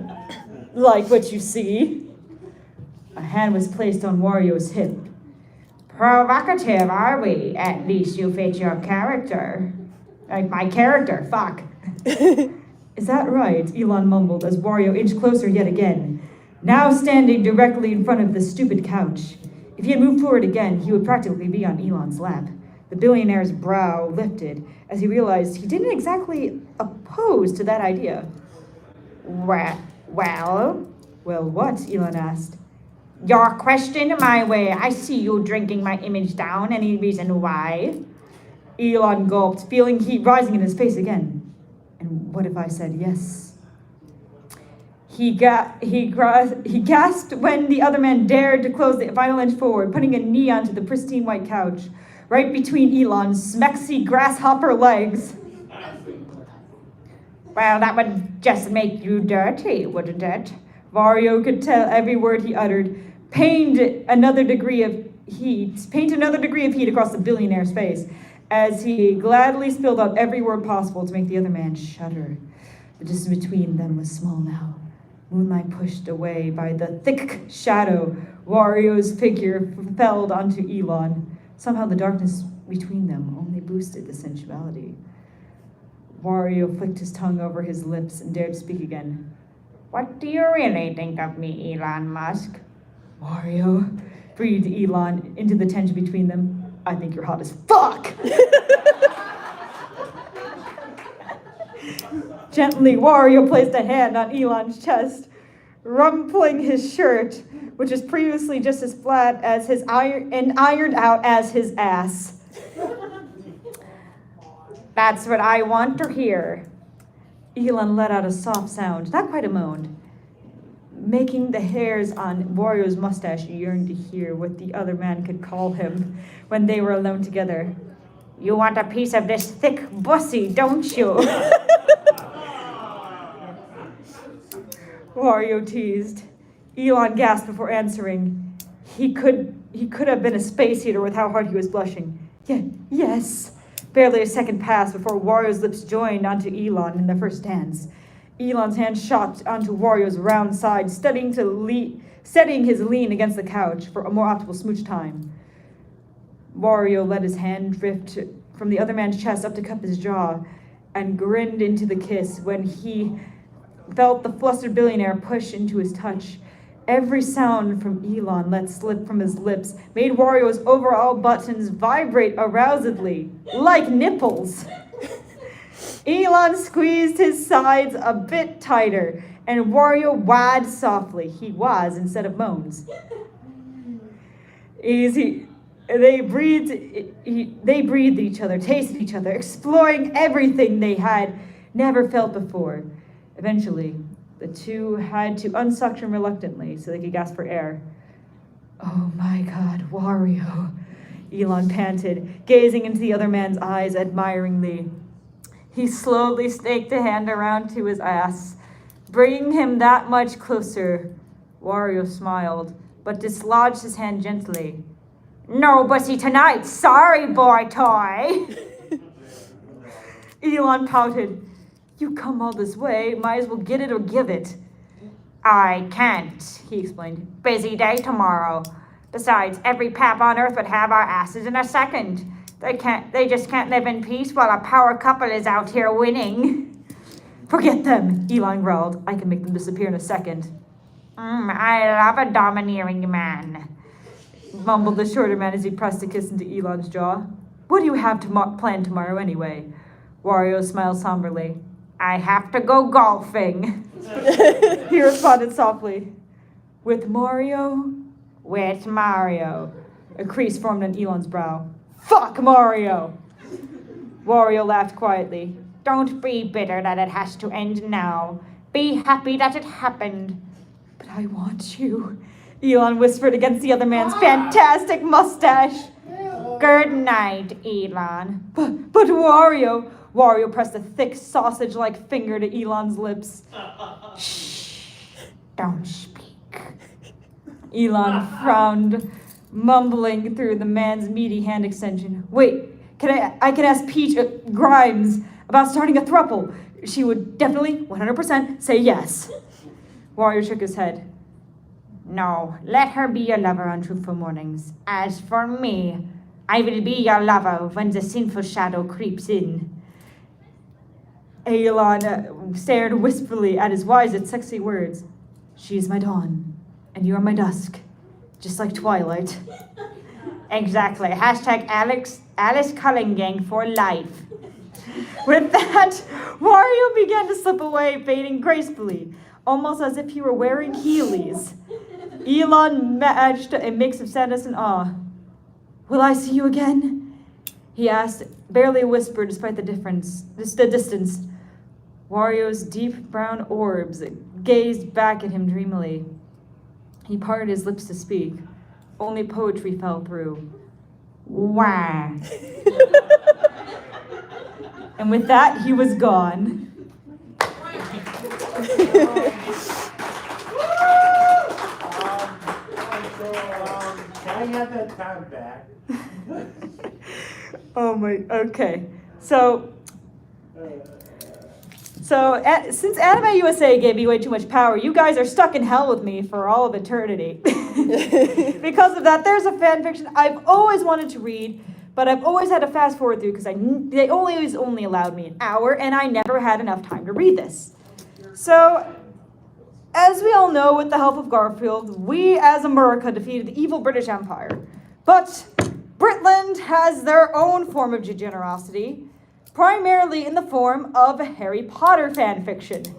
like what you see? A hand was placed on Wario's hip. Provocative, are we? At least you fit your character. Like my character, fuck. Is that right? Elon mumbled as Wario inched closer yet again, now standing directly in front of the stupid couch. If he had moved forward again, he would practically be on Elon's lap. The billionaire's brow lifted as he realized he didn't exactly oppose to that idea. Well, what? Elon asked. Your question my way. I see you drinking my image down. Any reason why? Elon gulped, feeling heat rising in his face again. And what if I said yes? He gasped when the other man dared to close the final inch forward, putting a knee onto the pristine white couch, right between Elon's smexy grasshopper legs. Well, that would just make you dirty, wouldn't it? Wario could tell every word he uttered paint another degree of heat across the billionaire's face, as he gladly spilled out every word possible to make the other man shudder. The distance between them was small now. Moonlight pushed away by the thick shadow. Wario's figure fell onto Elon. Somehow the darkness between them only boosted the sensuality. Wario flicked his tongue over his lips and dared to speak again. What do you really think of me, Elon Musk? Wario, breathed Elon into the tension between them. I think you're hot as fuck! Gently, Wario placed a hand on Elon's chest, rumpling his shirt, which was previously just as flat as his ironed out as his ass. That's what I want to hear. Elon let out a soft sound, not quite a moan, making the hairs on Wario's mustache yearn to hear what the other man could call him when they were alone together. You want a piece of this thick bussy, don't you? Wario teased. Elon gasped before answering. He could have been a space heater with how hard he was blushing. Yes. Barely a second passed before Wario's lips joined onto Elon in their first dance. Elon's hand shot onto Wario's round side, steadying his lean against the couch for a more optimal smooch time. Wario let his hand drift from the other man's chest up to cup his jaw and grinned into the kiss when he felt the flustered billionaire push into his touch. Every sound from Elon let slip from his lips made Wario's overall buttons vibrate arousedly, like nipples. Elon squeezed his sides a bit tighter, and Wario whined softly. He was instead of moans. They breathed each other, tasted each other, exploring everything they had never felt before. Eventually, the two had to unsuction reluctantly so they could gasp for air. Oh my God, Wario, Elon panted, gazing into the other man's eyes admiringly. He slowly staked a hand around to his ass, bringing him that much closer. Wario smiled, but dislodged his hand gently. No bussy tonight, sorry boy toy. Elon pouted. You come all this way, might as well get it or give it. I can't, he explained. Busy day tomorrow. Besides, every pap on Earth would have our asses in a second. They just can't live in peace while a power couple is out here winning. Forget them, Elon growled. I can make them disappear in a second. I love a domineering man, mumbled the shorter man as he pressed a kiss into Elon's jaw. What do you have planned tomorrow anyway? Wario smiled somberly. I have to go golfing. He responded softly. With Mario? With Mario. A crease formed on Elon's brow. Fuck Mario! Wario laughed quietly. Don't be bitter that it has to end now. Be happy that it happened. But I want you, Elon whispered against the other man's fantastic mustache. Good night, Elon. But Wario... Wario pressed a thick sausage-like finger to Elon's lips. Shh, don't speak. Elon frowned, mumbling through the man's meaty hand extension. Wait, I can ask Peach Grimes about starting a throuple. She would definitely, 100% say yes. Wario shook his head. No, let her be your lover on Truthful Mornings. As for me, I will be your lover when the sinful shadow creeps in. Elon stared wistfully at his wise and sexy words. She is my dawn, and you are my dusk, just like twilight. Exactly. Hashtag Alice Cullen Gang for life. With that, Wario began to slip away, fading gracefully, almost as if he were wearing Heelys. Elon matched a mix of sadness and awe. Will I see you again? He asked, barely a whisper despite the distance. Wario's deep brown orbs gazed back at him dreamily. He parted his lips to speak. Only poetry fell through. Wah. And with that, he was gone. Can I have that time back? Okay. Since AnimeUSA gave me way too much power, you guys are stuck in hell with me for all of eternity. Because of that, there's a fanfiction I've always wanted to read, but I've always had to fast forward through because they always only allowed me an hour, and I never had enough time to read this. So, as we all know, with the help of Garfield, we as America defeated the evil British Empire. But Britland has their own form of generosity, primarily in the form of Harry Potter fanfiction.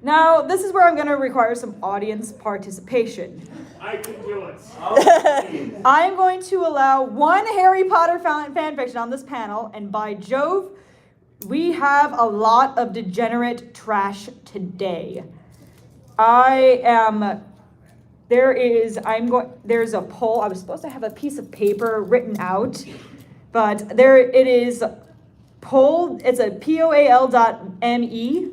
Now, this is where I'm going to require some audience participation. I can do it. I'm going to allow one Harry Potter fanfiction on this panel, and by Jove, we have a lot of degenerate trash today. There's a poll. I was supposed to have a piece of paper written out, but there it is. Poll. It's a POAL.me,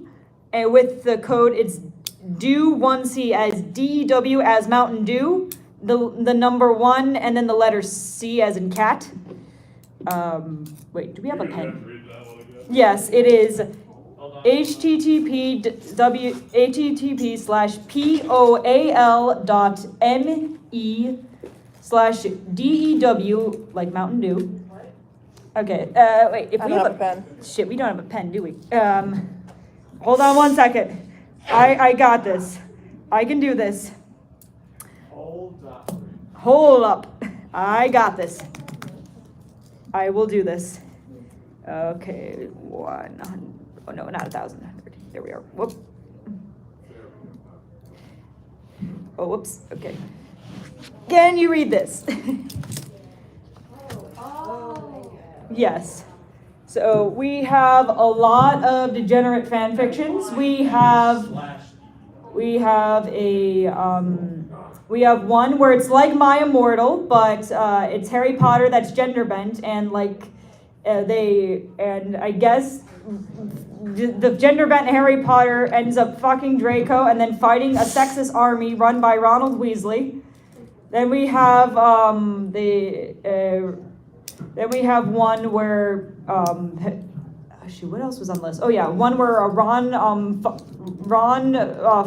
and with the code, it's DEW1C as DEW as Mountain Dew, the number 1, and then the letter C as in cat. Wait, do we have a pen? Yes, it is. http://POAL.me/DEW, like Mountain Dew. Okay, wait, if we have a pen. Shit, we don't have a pen, do we? Hold on one second. I got this. I can do this. Hold up. I got this. I will do this. Okay, 100. Oh no, not 1,000. There we are. Whoop. Oh, whoops. Okay. Can you read this? Yes. So we have a lot of degenerate fan fictions. We have one where it's like My Immortal, but it's Harry Potter that's gender bent, and I guess the gender bent Harry Potter ends up fucking Draco and then fighting a sexist army run by Ronald Weasley. Then we have then we have one where shoot, what else was on the list? Oh yeah, one where Ron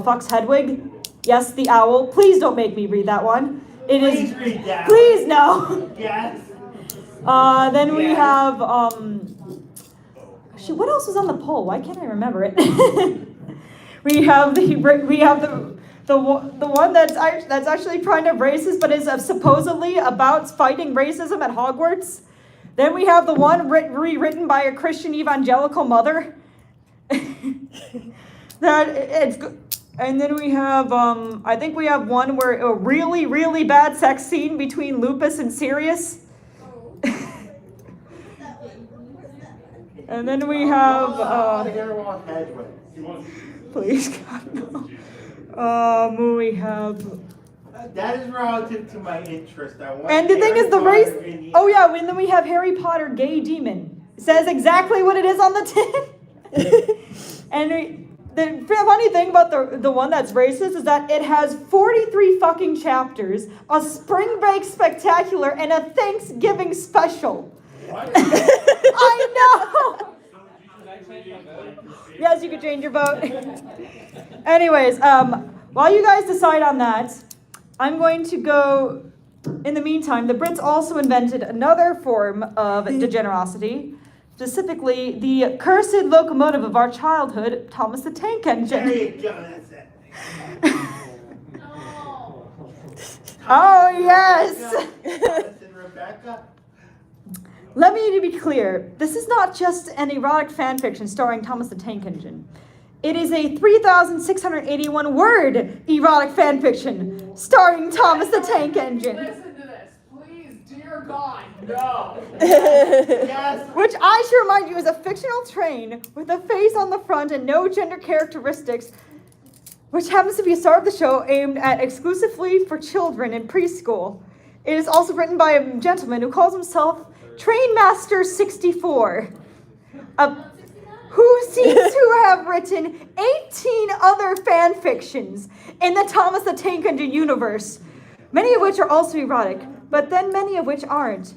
fucks Hedwig. Yes, the owl. Please don't make me read that one. Please read that. Please no. Yes. Then we Yes. have shoot, what else was on the poll? Why can't I remember it? we have the one that's actually kind of racist, but is supposedly about fighting racism at Hogwarts. Then we have the one rewritten by a Christian evangelical mother. And then we have I think we have one where a really, really bad sex scene between Lupus and Sirius. And then we have please God no. We have That is relative to my interest. and the thing is the race. Oh yeah, and then we have Harry Potter gay demon. It says exactly what it is on the tin. And the funny thing about the one that's racist is that it has 43 fucking chapters, a spring break spectacular, and a Thanksgiving special. What? I know. Yes, you can change your vote. Anyways, while you guys decide on that, I'm going to go. In the meantime, the Brits also invented another form of degenerosity, specifically the cursed locomotive of our childhood, Thomas the Tank Engine. There you go. That's it. Oh yes. Listen, Rebecca. Let me be clear. This is not just an erotic fan fiction starring Thomas the Tank Engine. It is a 3,681 word erotic fan fiction starring Thomas the Tank Engine. Listen to this, please, dear God, no. Yes. Which I should remind you is a fictional train with a face on the front and no gender characteristics, which happens to be a star of the show aimed at exclusively for children in preschool. It is also written by a gentleman who calls himself Trainmaster 64, who seems to have written 18 other fan fictions in the Thomas the Tank Engine universe, many of which are also erotic, but then many of which aren't.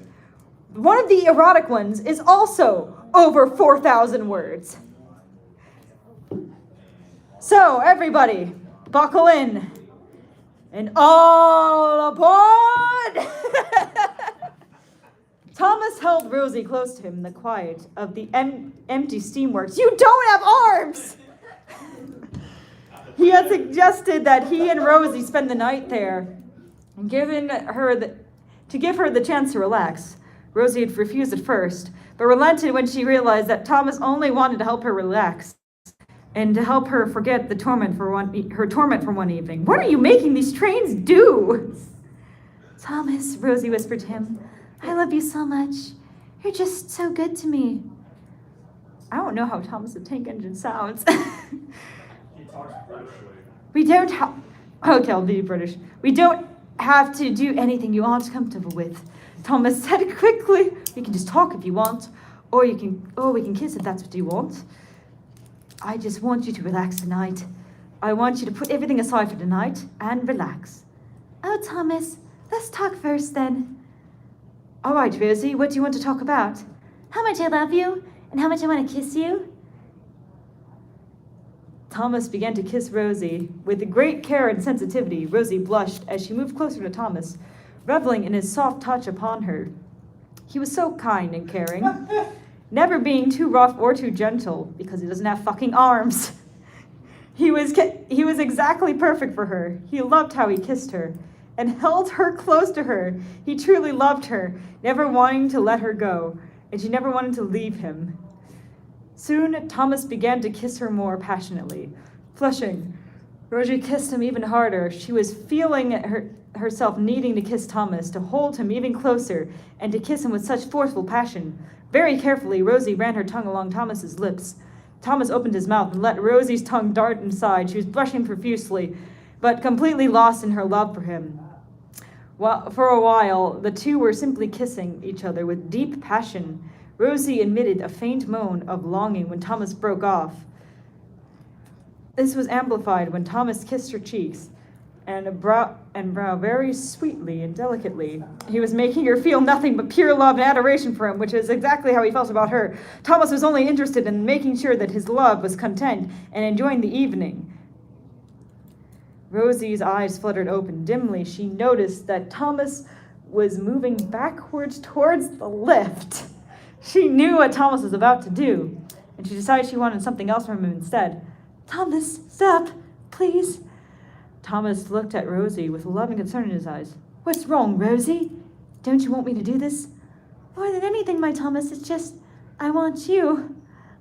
One of the erotic ones is also over 4,000 words. So, everybody, buckle in. And all aboard! Thomas held Rosie close to him in the quiet of the empty steamworks. You don't have arms! He had suggested that he and Rosie spend the night there, and give her the chance to relax. Rosie had refused at first, but relented when she realized that Thomas only wanted to help her relax and to help her forget the torment for one evening. What are you making these trains do? Thomas, Rosie whispered to him, I love you so much. You're just so good to me. I don't know how Thomas the Tank Engine sounds. He talks Britishly. We don't have... Okay, I'll be British. We don't have to do anything you aren't comfortable with. Thomas said quickly. We can just talk if you want, or we can kiss if that's what you want. I just want you to relax tonight. I want you to put everything aside for tonight and relax. Oh, Thomas, let's talk first then. All right, Rosie, what do you want to talk about? How much I love you and how much I want to kiss you. Thomas began to kiss Rosie. With great care and sensitivity, Rosie blushed as she moved closer to Thomas, reveling in his soft touch upon her. He was so kind and caring, never being too rough or too gentle because he doesn't have fucking arms. He was exactly perfect for her. He loved how he kissed her and held her close to her. He truly loved her, never wanting to let her go, and she never wanted to leave him. Soon, Thomas began to kiss her more passionately. Flushing, Rosie kissed him even harder. She was feeling herself needing to kiss Thomas, to hold him even closer, and to kiss him with such forceful passion. Very carefully, Rosie ran her tongue along Thomas's lips. Thomas opened his mouth and let Rosie's tongue dart inside. She was blushing profusely, but completely lost in her love for him. For a while, the two were simply kissing each other with deep passion. Rosie emitted a faint moan of longing when Thomas broke off. This was amplified when Thomas kissed her cheeks and and brow very sweetly and delicately. He was making her feel nothing but pure love and adoration for him, which is exactly how he felt about her. Thomas was only interested in making sure that his love was content and enjoying the evening. Rosie's eyes fluttered open. Dimly, she noticed that Thomas was moving backwards towards the lift. She knew what Thomas was about to do, and she decided she wanted something else from him instead. Thomas, stop, please. Thomas looked at Rosie with love and concern in his eyes. What's wrong, Rosie? Don't you want me to do this? More than anything, my Thomas, it's just, I want you.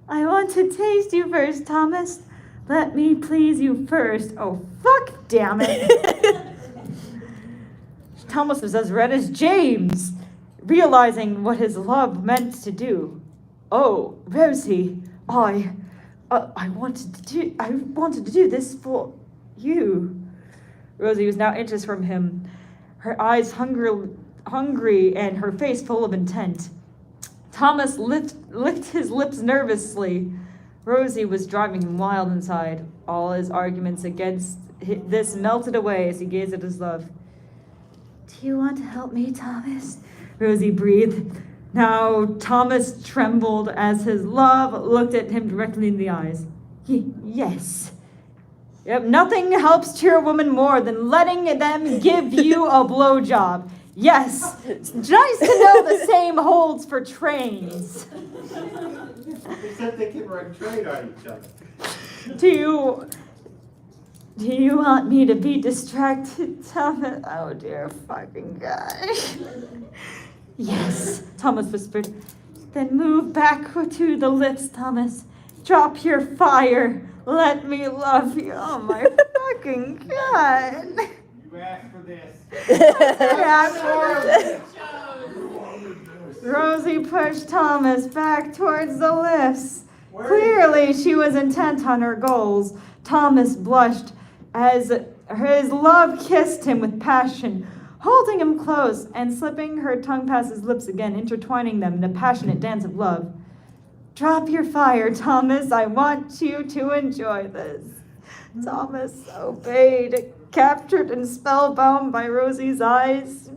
I want to taste you first, Thomas. Let me please you first. Oh, fuck, damn it. Thomas was as red as James, realizing what his love meant to do. Oh, Rosie, I wanted to do this for you. Rosie was now inches from him, her eyes hungry and her face full of intent. Thomas licked his lips nervously. Rosie was driving him wild inside. All his arguments against this melted away as he gazed at his love. Do you want to help me, Thomas? Rosie breathed. Now Thomas trembled as his love looked at him directly in the eyes. Yes. Yep, nothing helps cheer a woman more than letting them give you a blowjob. Yes, it's nice to know the same holds for trains. Except they can run trade on each other. Do you want me to be distracted, Thomas? Oh dear fucking God. Yes, Thomas whispered. Then move back to the lips, Thomas. Drop your fire. Let me love you. Oh my fucking God. You asked for this. Rosie pushed Thomas back towards the lifts. Clearly, she was intent on her goals. Thomas blushed as his love kissed him with passion, holding him close and slipping her tongue past his lips again, intertwining them in a passionate dance of love. Drop your fire, Thomas. I want you to enjoy this. Thomas obeyed, captured and spellbound by Rosie's eyes.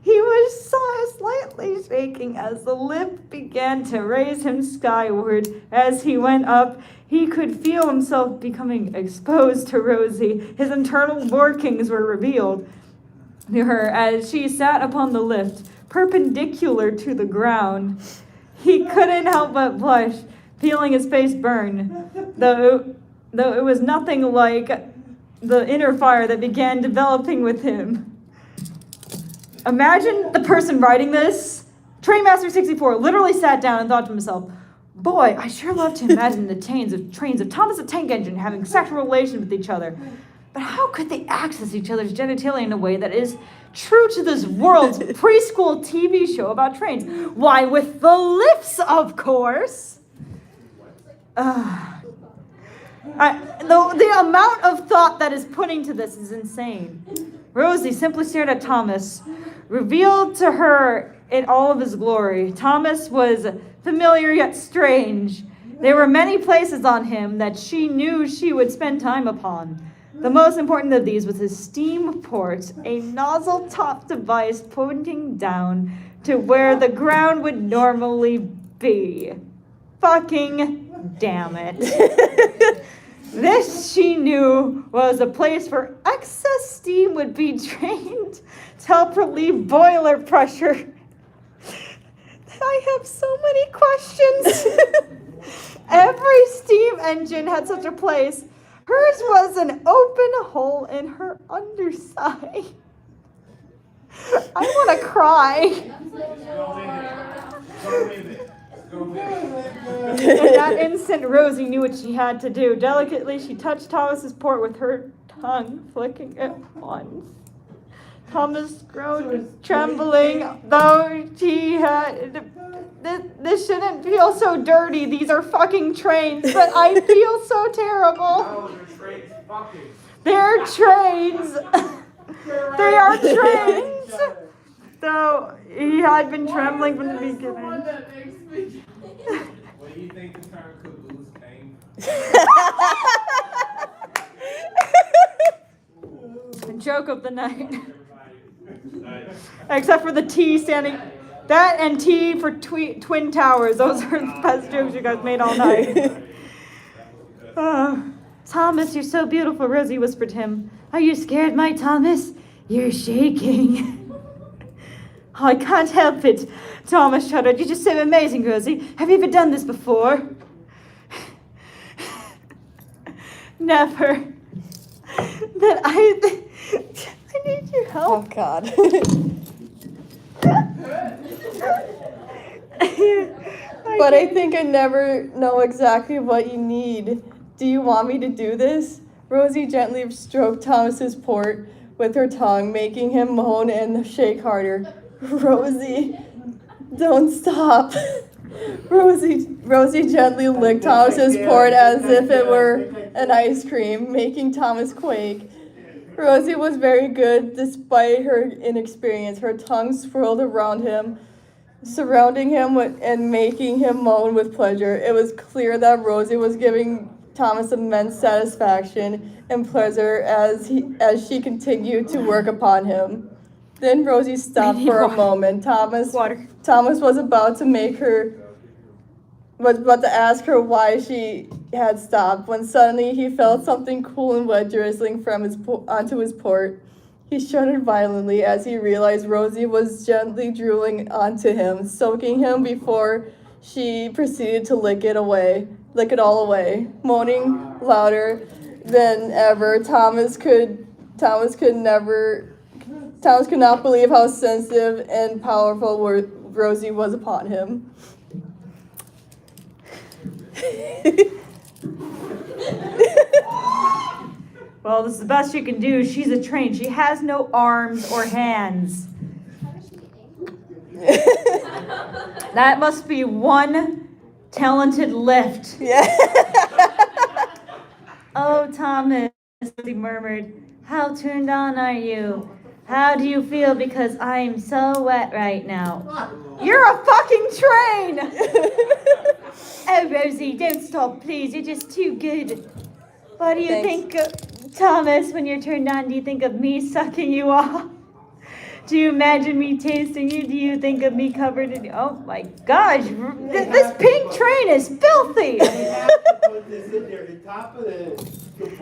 He was slightly shaking as the lift began to raise him skyward. As he went up, he could feel himself becoming exposed to Rosie. His internal workings were revealed to her as she sat upon the lift, perpendicular to the ground. He couldn't help but blush, feeling his face burn, though it was nothing like the inner fire that began developing with him. Imagine the person writing this, Trainmaster64, literally sat down and thought to himself, boy, I sure love to imagine the trains of Thomas the Tank Engine having sexual relations with each other. But how could they access each other's genitalia in a way that is true to this world's preschool TV show about trains? Why, with the lifts, of course. The amount of thought that is put into this is insane. Rosie simply stared at Thomas, revealed to her in all of his glory. Thomas was familiar yet strange. There were many places on him that she knew she would spend time upon. The most important of these was his steam port, a nozzle-topped device pointing down to where the ground would normally be. Fucking damn it. This, she knew, was a place where excess steam would be drained to help relieve boiler pressure. I have so many questions. Every steam engine had such a place. Hers was an open hole in her underside. I want to cry. In that instant, Rosie knew what she had to do. Delicately, she touched Thomas's port with her tongue, flicking it once. Thomas groaned, trembling, though he had... This shouldn't feel so dirty. These are fucking trains, but I feel so terrible. No, they're trains fucking. They're trains. They are trains. So he had been trembling from the beginning. Where do you think the term caboose came Joke of the night. Except for the T standing. That and T for Twin Towers. Those are the best jokes you guys made all night. Thomas, you're so beautiful, Rosie whispered to him. Are you scared, my Thomas? You're shaking. Oh, I can't help it. Thomas shuddered. You're just so amazing, Rosie. Have you ever done this before? Never. Then I need your help. Oh God. But I think I never know exactly what you need. Do you want me to do this? Rosie gently stroked Thomas's port with her tongue, making him moan and shake harder. Rosie, don't stop. Rosie gently licked Thomas's port as if it were an ice cream, making Thomas quake. Rosie was very good despite her inexperience. Her tongue swirled around him, surrounding him and making him moan with pleasure. It was clear that Rosie was giving Thomas immense satisfaction and pleasure as she continued to work upon him. Then Rosie stopped for a moment. Thomas was about to ask her why she had stopped when suddenly he felt something cool and wet drizzling from onto his port. He shuddered violently as he realized Rosie was gently drooling onto him, soaking him before she proceeded to lick it all away. Moaning louder than ever, Thomas could not believe how sensitive and powerful Rosie was upon him. Well, this is the best you can do. She's a train. She has no arms or hands. That must be one talented lift. Yeah. Oh, Thomas, he murmured. How turned on are you? How do you feel? Because I'm so wet right now. You're a fucking train! Oh, Rosie, don't stop, please. You're just too good. What do you think, Thomas, when you're turned on? Do you think of me sucking you off? Do you imagine me tasting you? Do you think of me covered in... Oh, my gosh. This pink train is filthy.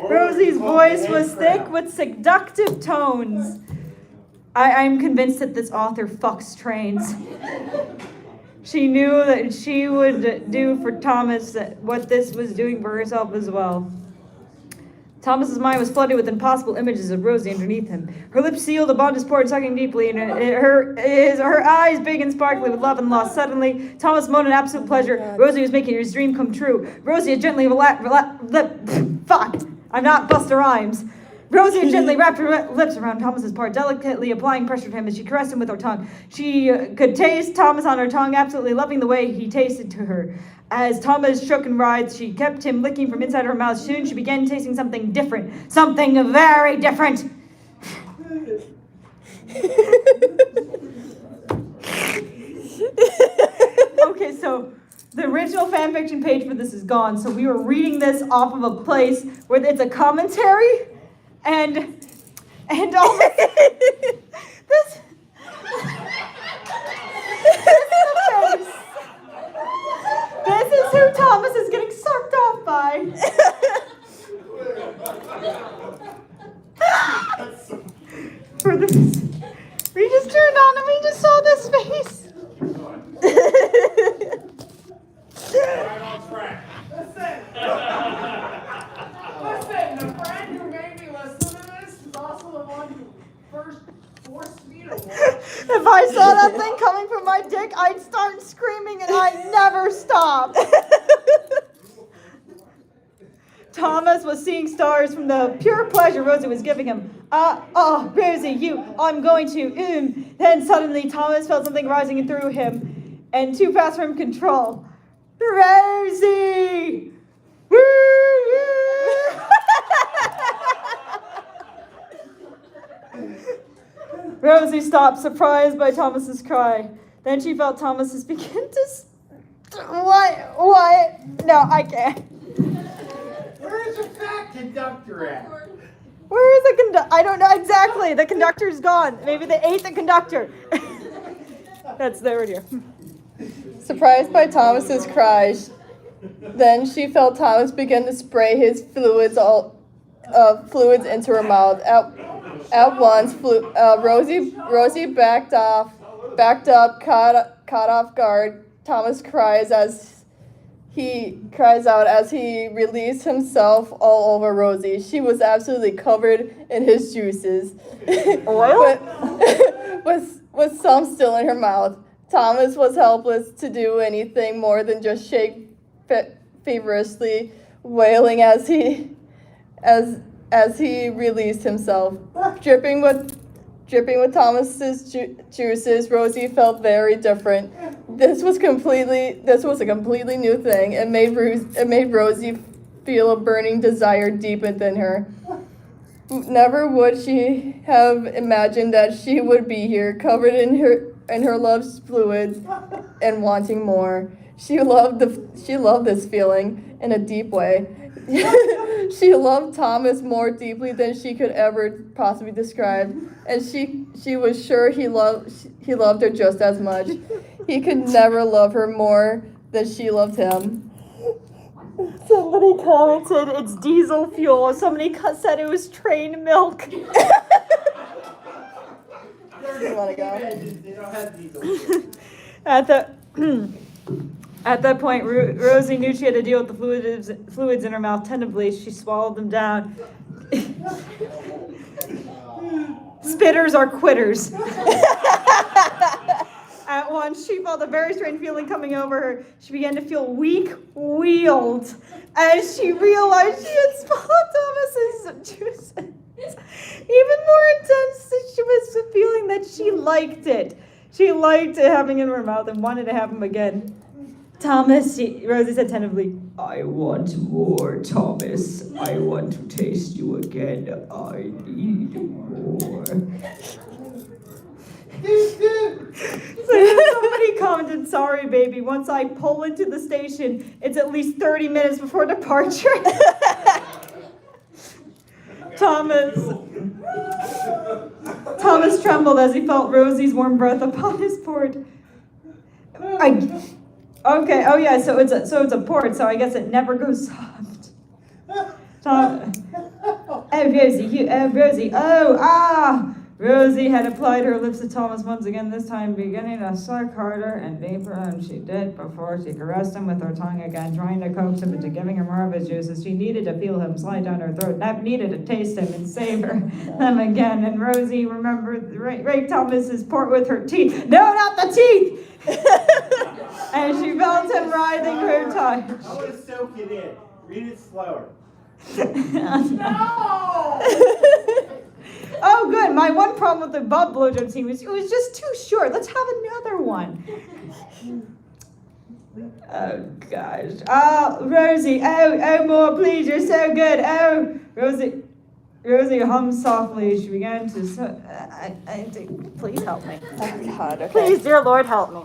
Rosie's voice was thick with seductive tones. I'm convinced that this author fucks trains. She knew that she would do for Thomas what this was doing for herself as well. Thomas's mind was flooded with impossible images of Rosie underneath him. Her lips sealed upon his port, sucking deeply, and her eyes big and sparkly with love and lust. Suddenly, Thomas moaned in absolute pleasure. Rosie was making his dream come true. Rosie had gently fuck! I'm not Busta Rhymes. Rosie had gently wrapped her lips around Thomas's part, delicately applying pressure to him as she caressed him with her tongue. She could taste Thomas on her tongue, absolutely loving the way he tasted to her. As Thomas shook and writhed, she kept him licking from inside her mouth. Soon she began tasting something different. Something very different. Okay, so the original fanfiction page for this is gone. So we were reading this off of a place where it's a commentary. And all this is the face. This is who Thomas is getting sucked off by. For this, we just turned on and we just saw this face. Right on track. Listen, the friend who made me listen to this is also the one who first forced me to watch. If I saw that thing coming from my dick, I'd start screaming and I'd never stop. Thomas was seeing stars from the pure pleasure Rosie was giving him. Rosie, I'm going to, Then suddenly Thomas felt something rising through him, and too fast for him to control. Rosie! Woo! Rosie stopped, surprised by Thomas's cry. Then she felt Thomas's begin to... What? No, I can't. Where's the fat conductor at? Where is the conductor? I don't know exactly. The conductor's gone. Maybe they ate the conductor. That's there here. Surprised by Thomas's cries, then she felt Thomas begin to spray his fluids into her mouth. At once, Rosie backed up, caught off guard. Thomas cries out as he released himself all over Rosie. She was absolutely covered in his juices. Oil? with some still in her mouth. Thomas was helpless to do anything more than just shake feverishly, wailing as he released himself. Dripping with Thomas's juices, Rosie felt very different. This was a completely new thing. It made Rosie feel a burning desire deep within her. Never would she have imagined that she would be here, covered in her love's fluids and wanting more. She loved this feeling in a deep way. She loved Thomas more deeply than she could ever possibly describe, and she was sure he loved her just as much. He could never love her more than she loved him. Somebody commented it's diesel fuel. Somebody said it was train milk. Where do you want to go? They don't have diesel. At that point, Rosie knew she had to deal with the fluids in her mouth tentatively. She swallowed them down. Spitters are quitters. At once, she felt a very strange feeling coming over her. She began to feel weak-wheeled as she realized she had swallowed Thomas's juices. Even more intense, she was feeling that she liked it. She liked having it in her mouth and wanted to have him again. Rosie said tentatively, I want more, Thomas. I want to taste you again. I need more. Somebody commented, sorry, baby. Once I pull into the station, it's at least 30 minutes before departure. Thomas trembled as he felt Rosie's warm breath upon his port. Okay, oh yeah, so it's a port, so I guess it never goes soft. Rosie had applied her lips to Thomas once again, this time beginning to suck harder and deeper than she did before. She caressed him with her tongue again, trying to coax him into giving her more of his juices. She needed to feel him slide down her throat, needed to taste him and savor them again. And Rosie remembered raked Thomas's port with her teeth. No, not the teeth! And she felt him writhing her tongue. I want to soak it in. Read it slower. No! Oh, good. My one problem with the Bob blowjob scene was it was just too short. Let's have another one. Oh, gosh. Oh, Rosie. Oh, more, please. You're so good. Oh, Rosie hummed softly. She began to... please help me. Oh, God, okay. Please, dear Lord, help me.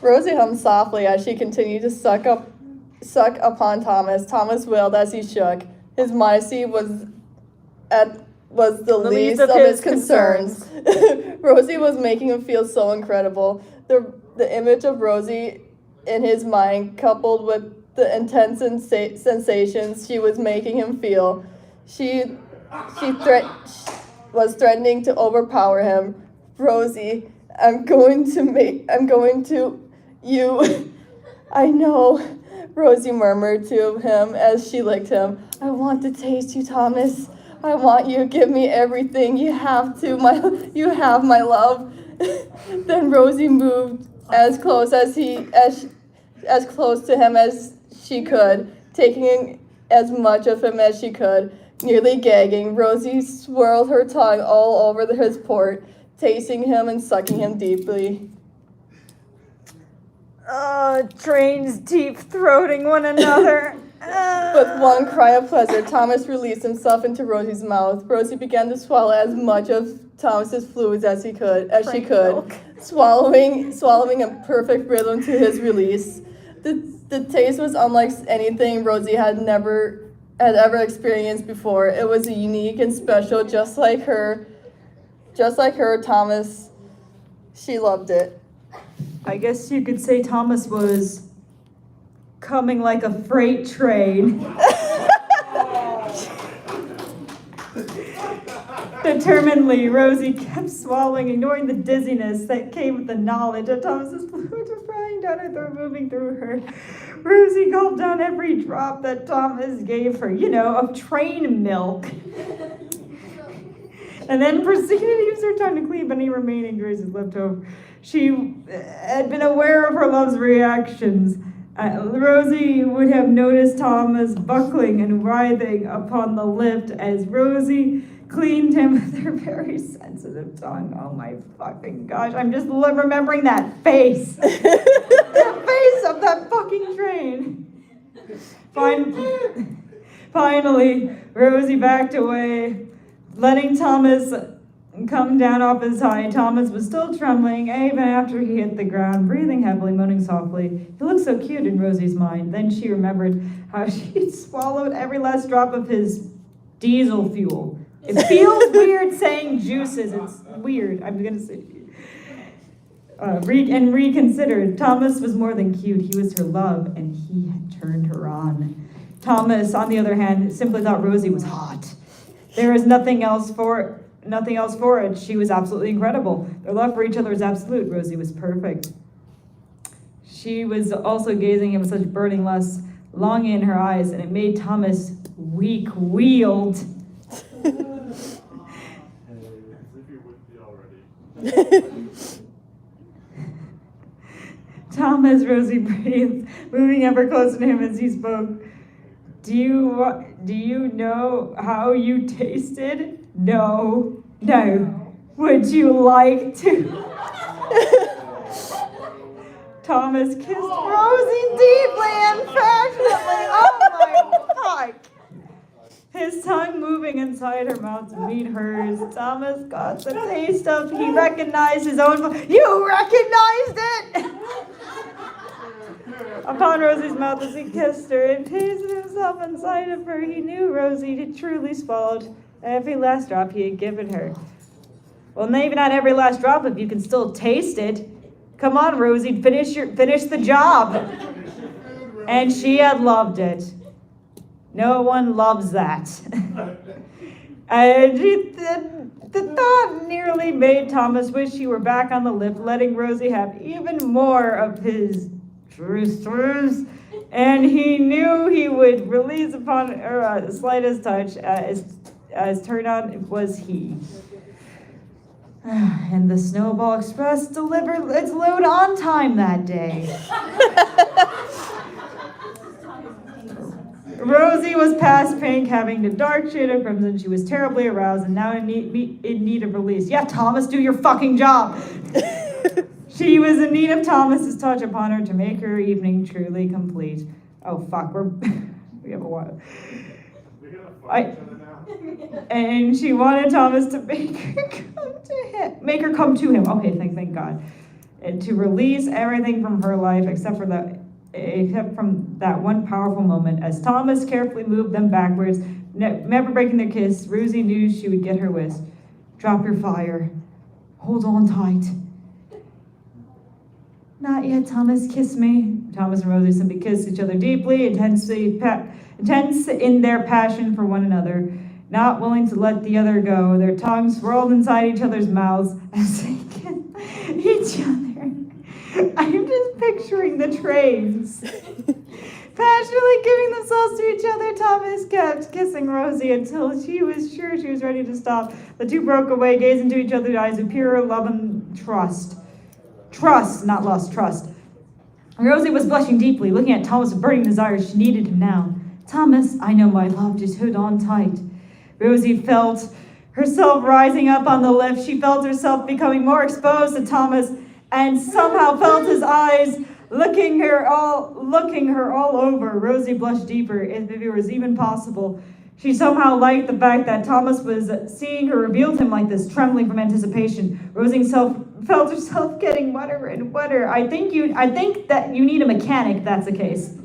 Rosie hummed softly as she continued to suck upon Thomas. Thomas wailed as he shook. His modesty was the least of his concerns. Rosie was making him feel so incredible. The image of Rosie in his mind, coupled with the intense sensations she was making him feel, was threatening to overpower him. Rosie, I'm going to you. I know, Rosie murmured to him as she licked him. I want to taste you, Thomas. I want you to give me everything. You have my love. Then Rosie moved as close to him as she could, taking as much of him as she could. Nearly gagging, Rosie swirled her tongue all over his port, tasting him and sucking him deeply. Trains deep throating one another. With one cry of pleasure, Thomas released himself into Rosie's mouth. Rosie began to swallow as much of Thomas's fluids as she could, swallowing a perfect rhythm to his release. The taste was unlike anything Rosie had ever had ever experienced before. It was unique and special, just like her, Thomas. She loved it. I guess you could say Thomas was coming like a freight train. Determinedly, Rosie kept swallowing, ignoring the dizziness that came with the knowledge that Thomas's fluids were flying down her throat, moving through her. Rosie gulped down every drop that Thomas gave her, of train milk. And then proceeded to use her tongue to clean any remaining traces left over. She had been aware of her love's reactions. Rosie would have noticed Thomas buckling and writhing upon the lift as Rosie cleaned him with her very sensitive tongue. Oh my fucking gosh, I'm just remembering that face. The face of that fucking train. Finally, Rosie backed away, letting Thomas come down off his high. Thomas was still trembling, even after he hit the ground, breathing heavily, moaning softly. He looked so cute in Rosie's mind. Then she remembered how she'd swallowed every last drop of his diesel fuel. It feels weird saying juices. It's weird. I'm going to say and reconsidered. Thomas was more than cute. He was her love, and he had turned her on. Thomas, on the other hand, simply thought Rosie was hot. There was nothing else for it. She was absolutely incredible. Their love for each other was absolute. Rosie was perfect. She was also gazing at him with such burning lust, longing in her eyes, and it made Thomas weak-wheeled. As if you wouldn't be already. Thomas, Rosie breathed, moving ever closer to him as he spoke. Do you know how you tasted? No. Would you like to? Thomas kissed Rosie deeply and passionately. Oh my fuck! His tongue moving inside her mouth to meet hers. Thomas got the taste of. He recognized his own. You recognized it. Upon Rosie's mouth as he kissed her and tasted himself inside of her, he knew Rosie had truly swallowed every last drop he had given her. Well, maybe not every last drop, if you can still taste it. Come on, Rosie, finish the job. And she had loved it. No one loves that. And the thought nearly made Thomas wish he were back on the lift, letting Rosie have even more of his truths, and he knew he would release upon her slightest touch, as turned out it was he. And the Snowball Express delivered its load on time that day. Rosie was past pink, having the dark shade of crimson. She was terribly aroused and now in need of release. Yeah, Thomas, do your fucking job. She was in need of Thomas's touch upon her to make her evening truly complete. Oh fuck, we have a while. We gotta fight each other now. And she wanted Thomas to make her come to him. Okay, thank God. And to release everything from her life except from that one powerful moment. As Thomas carefully moved them backwards, never breaking their kiss, Rosie knew she would get her wish. Drop your fire. Hold on tight. Not yet, Thomas, kiss me. Thomas and Rosie simply kissed each other deeply, intense in their passion for one another, not willing to let the other go. Their tongues swirled inside each other's mouths as they kissed each other. I'm just picturing the trains. Passionately giving themselves to each other, Thomas kept kissing Rosie until she was sure she was ready to stop. The two broke away, gazing into each other's eyes with pure love and trust. Trust, not lust, trust. Rosie was blushing deeply, looking at Thomas with burning desire. She needed him now. Thomas, I know my love, just hold on tight. Rosie felt herself rising up on the lift. She felt herself becoming more exposed to Thomas and somehow felt his eyes looking her all over. Rosie blushed deeper, if it was even possible. She somehow liked the fact that Thomas was seeing her revealed him like this, trembling from anticipation. Rosie felt herself getting wetter and wetter. I think that you need a mechanic, if that's the case.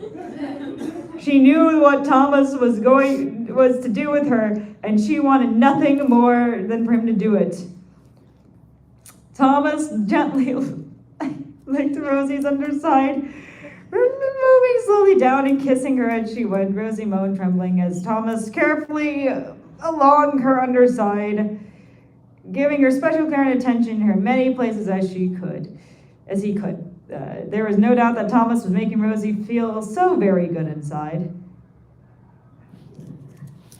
She knew what Thomas was to do with her, and she wanted nothing more than for him to do it. Thomas gently licked Rosie's underside, moving slowly down and kissing her as she went. Rosie moaned, trembling, as Thomas carefully along her underside, giving her special care and attention in her many places as he could. There was no doubt that Thomas was making Rosie feel so very good inside.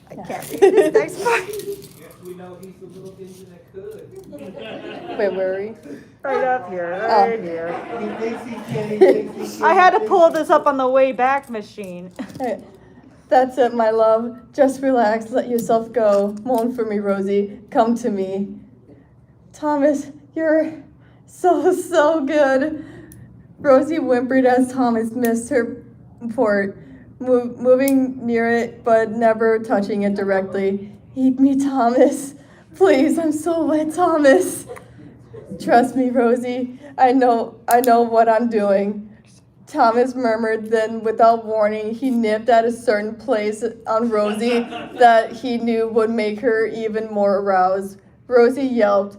I can't read this next part. Yes, we know he's the little engine that could. Wait, where are we? Right up here, right here. He thinks he can, he thinks he can. I had to pull this up on the way back machine. Hey, that's it, my love. Just relax, let yourself go. Moan for me, Rosie. Come to me. Thomas, you're so good. Rosie whimpered as Thomas missed her port, moving near it but never touching it directly. Eat me, Thomas. Please, I'm so wet, Thomas. Trust me, Rosie. I know what I'm doing. Thomas murmured, then without warning, he nipped at a certain place on Rosie that he knew would make her even more aroused. Rosie yelped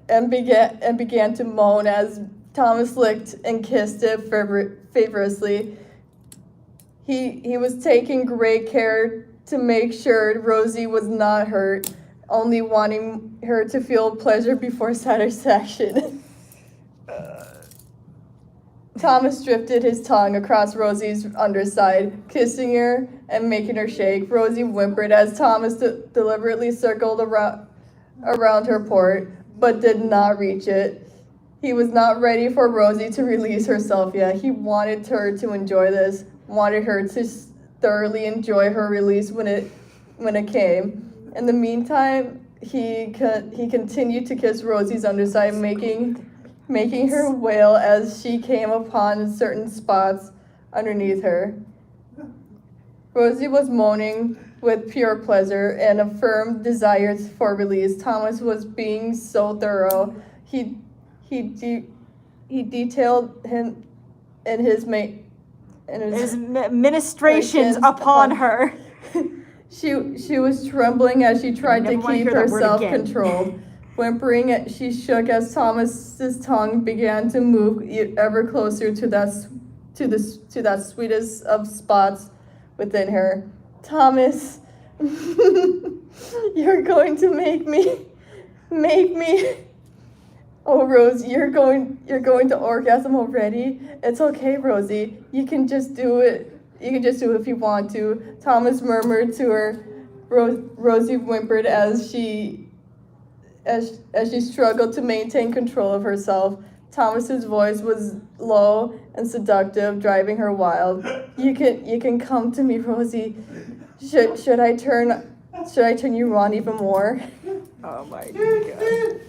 and began to moan as Thomas licked and kissed it feverishly. He was taking great care to make sure Rosie was not hurt, only wanting her to feel pleasure before satisfaction. Thomas drifted his tongue across Rosie's underside, kissing her and making her shake. Rosie whimpered as Thomas deliberately circled around her port, but did not reach it. He was not ready for Rosie to release herself yet. He wanted her to enjoy this, wanted her to thoroughly enjoy her release when it came. In the meantime, he continued to kiss Rosie's underside, making her wail as she came upon certain spots underneath her. Rosie was moaning with pure pleasure and a firm desire for release. Thomas was being so thorough. He detailed him in his ministrations upon her. She was trembling as she tried to keep herself controlled. Whimpering, she shook as Thomas's tongue began to move ever closer to that sweetest of spots within her. Thomas, you're going to make me. Oh, Rose, you're going to orgasm already? It's okay, Rosie. You can just do it. You can just do it if you want to. Thomas murmured to her. Rosie whimpered as she struggled to maintain control of herself. Thomas's voice was low and seductive, driving her wild. You can come to me, Rosie. Should I turn you on even more? Oh my god.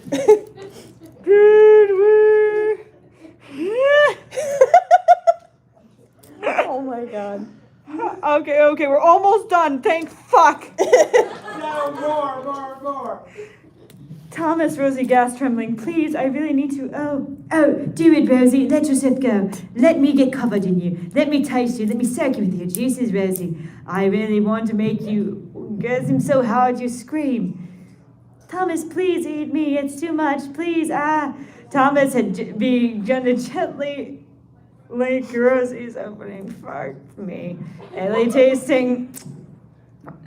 Oh my god. Okay, we're almost done. Thank fuck. No, more. Thomas, Rosie gasped, trembling. Please, I really need to. Oh, do it, Rosie. Let yourself go. Let me get covered in you. Let me taste you. Let me soak you with your juices, Rosie. I really want to make you orgasm so hard you scream. Thomas, please eat me. It's too much. Please, Thomas had begun to gently lick Rosie's opening fart for me, and tasting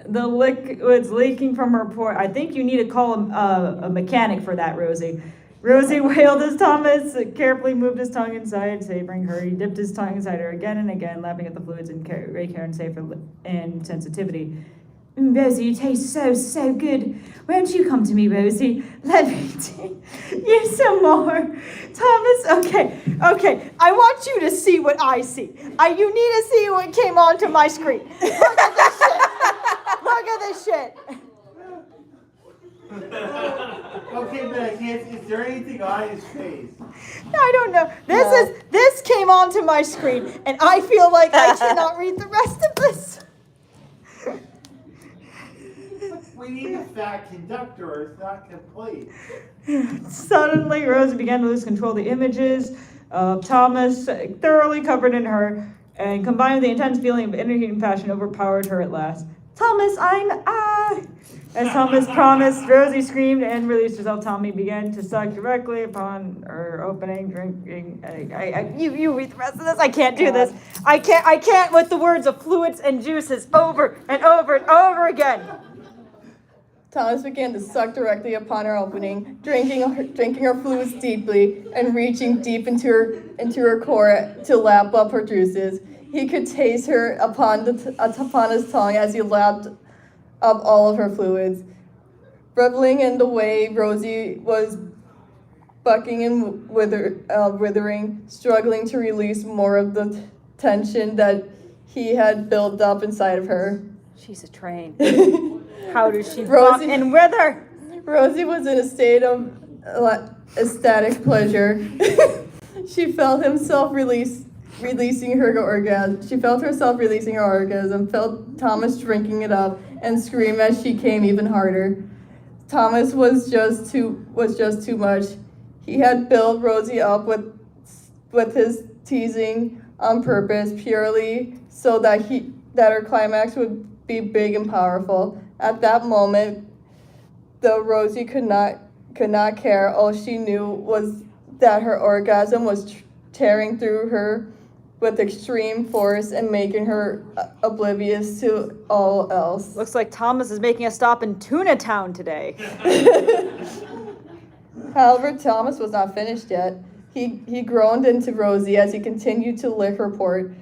the liquids leaking from her port. I think you need to call a mechanic for that, Rosie. Rosie wailed as Thomas carefully moved his tongue inside, savoring her. He dipped his tongue inside her again and again, lapping at the fluids in great care and and sensitivity. Rosie, you taste so good. Won't you come to me, Rosie? Let me take you some more. Thomas, okay. I want you to see what I see. You need to see what came onto my screen. Look at this shit. Look at this shit. Okay, but I can't. Is there anything on his face? I don't know. This came onto my screen, and I feel like I cannot read the rest of this. We need a fat conductor, or it's not complete. Suddenly, Rosie began to lose control of the images of Thomas, thoroughly covered in her. And combined with the intense feeling of inner heat and passion overpowered her at last. Thomas, As Thomas promised, Rosie screamed and released herself. Tommy began to suck directly upon her opening, drinking. You read the rest of this. I can't do this. I can't with the words of fluids and juices over and over and over again. Thomas began to suck directly upon her opening, drinking her fluids deeply and reaching deep into her core to lap up her juices. He could taste her upon his tongue as he lapped up all of her fluids. Reveling in the way Rosie was bucking and withering, struggling to release more of the tension that he had built up inside of her. She's a train. How does she Rosie- buck and wither? Rosie was in a state of ecstatic pleasure. She felt herself releasing her orgasm, felt Thomas drinking it up, and scream as she came even harder. Thomas was just too much. He had built Rosie up with his teasing on purpose, purely so that her climax would be big and powerful. At that moment, though Rosie could not care, all she knew was that her orgasm was tearing through her with extreme force and making her oblivious to all else. Looks like Thomas is making a stop in Tuna Town today. However, Thomas was not finished yet. He groaned into Rosie as he continued to lick her port,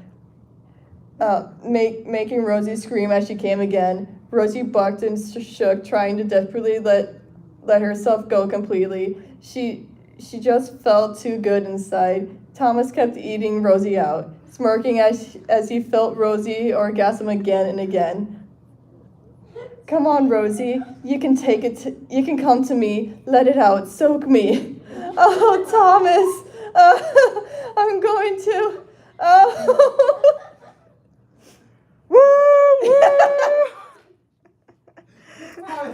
making Rosie scream as she came again. Rosie bucked and shook, trying to desperately let herself go completely. She just felt too good inside. Thomas kept eating Rosie out, smirking as he felt Rosie orgasm again and again. Come on, Rosie, you can take it. You can come to me. Let it out. Soak me. Oh, Thomas, I'm going to. Oh.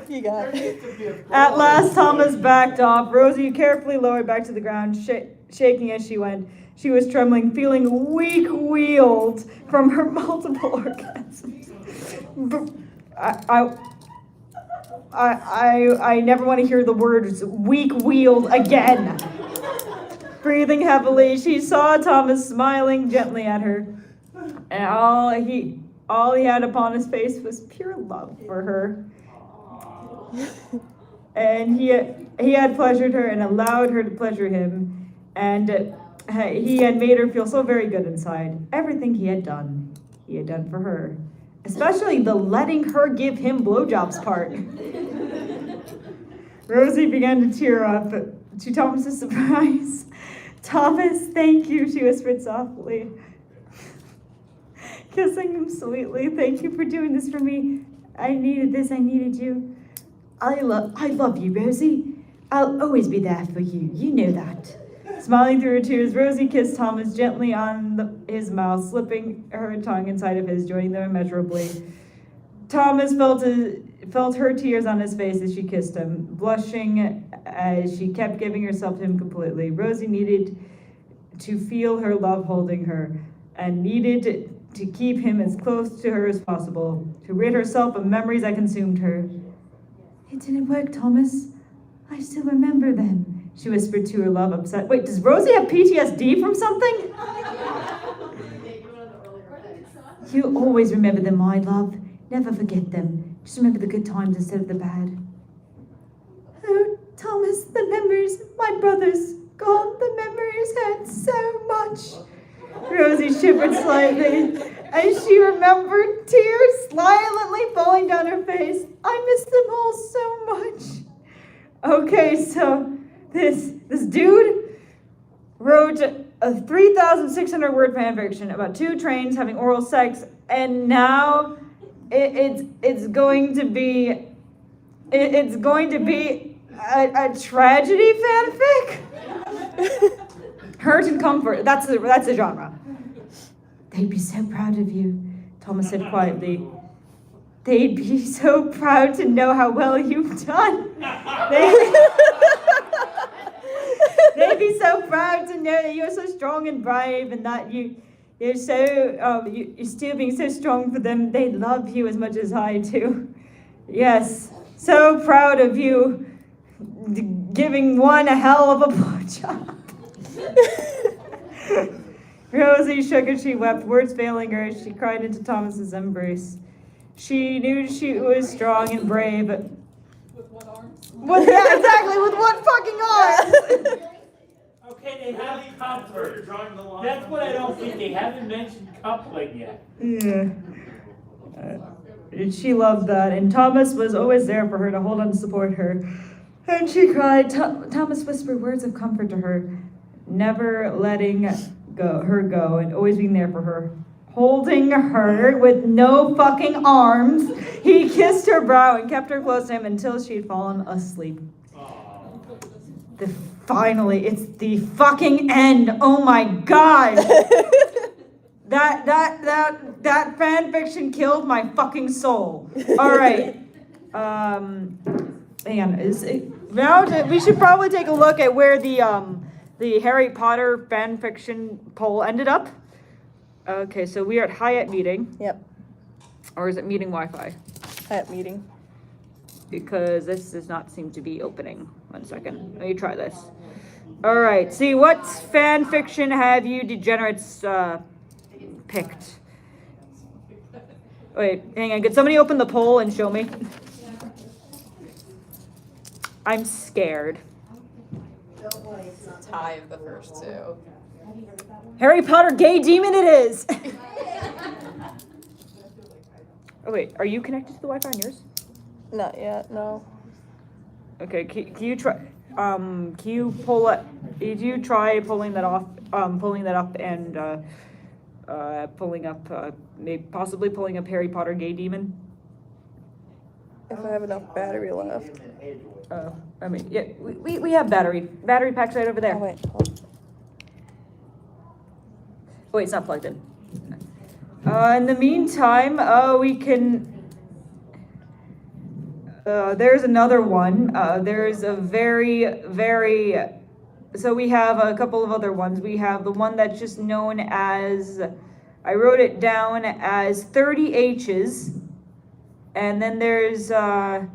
You got it. At last, Thomas backed off. Rosie carefully lowered back to the ground, shaking as she went. She was trembling, feeling weak-wheeled from her multiple orgasms. I never want to hear the words weak-wheeled again. Breathing heavily, she saw Thomas smiling gently at her, and all he had upon his face was pure love for her. And he had pleasured her and allowed her to pleasure him, and he had made her feel so very good inside. Everything he had done for her, especially the letting her give him blowjobs part. Rosie began to tear up, to Thomas's surprise. Thomas, thank you, she whispered softly, kissing him sweetly. Thank you for doing this for me. I needed this, I needed you. I love you, Rosie. I'll always be there for you. You know that. Smiling through her tears, Rosie kissed Thomas gently on his mouth, slipping her tongue inside of his, joining them immeasurably. Thomas felt her tears on his face as she kissed him, blushing as she kept giving herself to him completely. Rosie needed to feel her love holding her, and needed to keep him as close to her as possible, to rid herself of memories that consumed her. It didn't work, Thomas. I still remember them, she whispered to her love, upset. Wait, does Rosie have PTSD from something? You always remember them, my love. Never forget them. Just remember the good times instead of the bad. Oh, Thomas, the memories, my brothers, gone. The memories hurt so much. Rosie shivered slightly as she remembered, tears silently falling down her face. I miss them all so much. Okay, so this dude wrote a 3,600 word fan fiction about two trains having oral sex, and now it's going to be a tragedy fanfic. Hurt and comfort. That's the genre. They'd be so proud of you, Thomas said quietly. They'd be so proud to know how well you've done. They'd be so proud to know that you're so strong and brave, and that you You're so, you're still being so strong for them. They love you as much as I do. Yes, so proud of you. Giving one a hell of a blowjob. Rosie shook and she wept, words failing her as she cried into Thomas's embrace. She knew she was strong and brave. With one arm. Yeah, exactly, with one fucking arm. Okay, they have comfort. Drawing the line. That's what I don't think. They haven't mentioned coupling yet. Yeah. And she loved that, and Thomas was always there for her to hold and support her. And she cried. Thomas whispered words of comfort to her, never letting her go, and always being there for her. Holding her with no fucking arms, he kissed her brow and kept her close to him until she had fallen asleep. Finally, it's the fucking end. Oh my god. That fan fiction killed my fucking soul. All right. Hang on. We should probably take a look at where the Harry Potter fan fiction poll ended up. Okay, so we are at Hyatt meeting. Yep. Or is it meeting Wi-Fi? Hyatt meeting. Because this does not seem to be opening. 1 second. Let me try this. All right. See, what fan fiction have you degenerates picked? Wait, hang on. Could somebody open the poll and show me? I'm scared. Tie of the first two. Harry Potter gay demon it is! Oh wait, are you connected to the Wi-Fi on yours? Not yet, no. Okay, can you try, can you pull it, did you try pulling that off, pulling that up and, pulling up, maybe possibly pulling up Harry Potter gay demon? If I have enough battery left. Oh, I mean, yeah, we have battery packs right over there. Oh, wait. Hold. Oh, wait, it's not plugged in. In the meantime, we can. There's another one. There's a very. So we have a couple of other ones. We have the one that's just known as. I wrote it down as 30 H's. And then there's the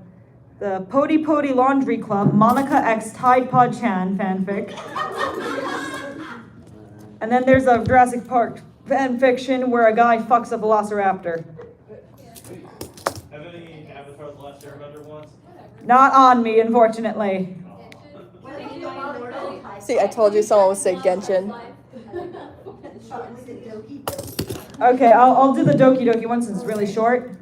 Pody Pody Laundry Club, Monica X Tide Pod Chan fanfic. And then there's a Jurassic Park fanfiction where a guy fucks a velociraptor. Have any Avatar The Last Airbender ones? Not on me, unfortunately. See, I told you someone would say Genshin. Okay, I'll do the Doki Doki one since it's really short.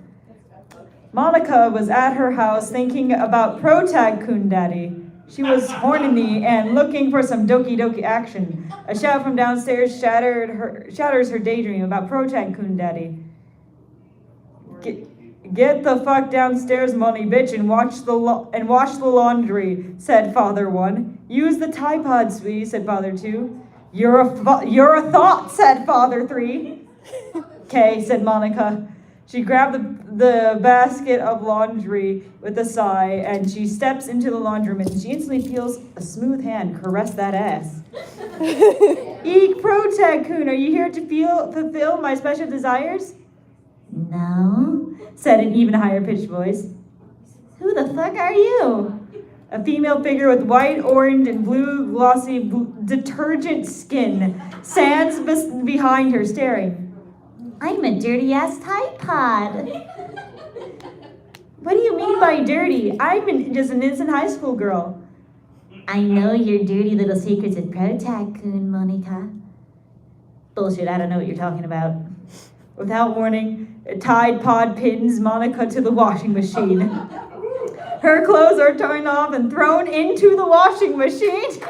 Monica was at her house thinking about Protag Kun Daddy. She was horny and looking for some Doki Doki action. A shout from downstairs shatters her daydream about Protag Kun Daddy. Get the fuck downstairs, money bitch, and wash the laundry, said Father 1. Use the Tide Pod, sweetie, said Father 2. You're a thought, said Father 3. Okay, said Monica. She grabbed the basket of laundry with a sigh, and she steps into the laundromat, and she instantly feels a smooth hand caress that ass. Eek, Protag Kun, are you here to fulfill my special desires? No, said an even higher pitched voice. Who the fuck are you? A female figure with white, orange, and blue glossy detergent skin stands behind her, staring. I'm a dirty-ass Tide Pod. What do you mean by dirty? I'm just an innocent high school girl. I know your dirty little secrets at Protag Kun, Monica. Bullshit, I don't know what you're talking about. Without warning, a Tide Pod pins Monica to the washing machine. Her clothes are torn off and thrown into the washing machine.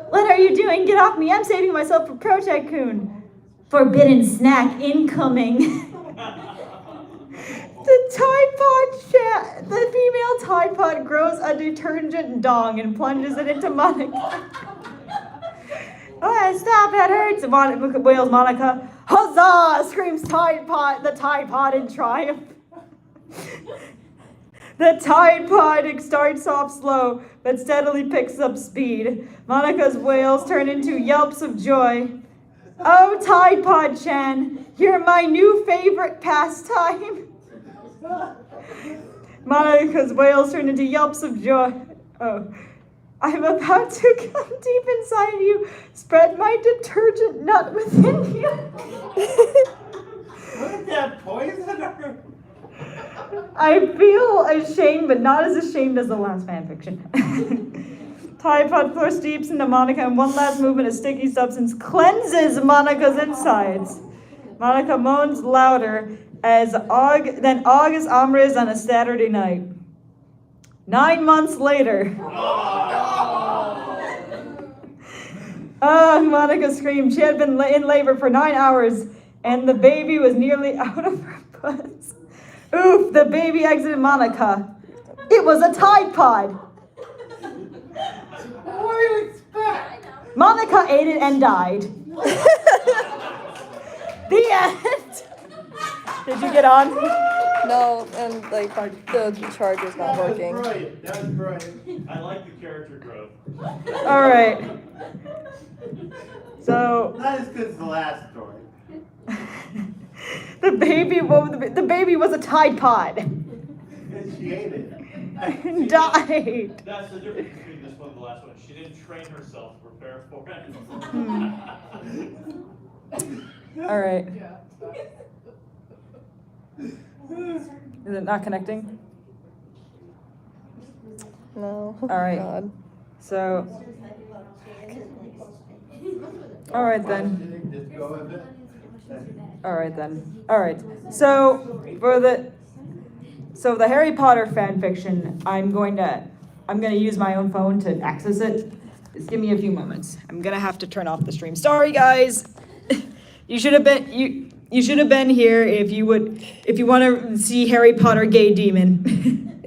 What are you doing? Get off me. I'm saving myself for Protag Kun. Forbidden snack incoming. The female Tide Pod grows a detergent dong and plunges it into Monica. Oh, stop, that hurts, wails Monica. Huzzah! Screams the Tide Pod in triumph. The Tide Pod starts off slow, but steadily picks up speed. Monica's wails turn into yelps of joy. Oh, Tide Pod Chan, you're my new favorite pastime. Monica's wails turn into yelps of joy. Oh, I'm about to come deep inside you, spread my detergent nut within you. Wouldn't that poison her? I feel ashamed, but not as ashamed as the last fanfiction. Tide Pod first steeps into Monica, and one last movement of sticky substance cleanses Monica's insides. Monica moans louder as than August Amres on a Saturday night. 9 months later. Monica screamed. She had been in labor for 9 hours, and the baby was nearly out of her butts. Oof, the baby exited Monica. It was a Tide Pod. What do you expect? Monica ate it and died. The end. Did you get on? No, and like the charger's not working. Brilliant. That was brilliant. I like the character growth. All right. So Not as good as the last story. the baby was a Tide Pod. And she ate it. And died. That's the difference between this one and the last one. She didn't train herself to prepare for it. All right. Yeah. Is it not connecting? No. All right. God. So. All right then. Just go with it. All right then. All right. So the Harry Potter fan fiction, I'm going to use my own phone to access it. Just give me a few moments. I'm gonna have to turn off the stream. Sorry guys. You should have been here if you want to see Harry Potter gay demon.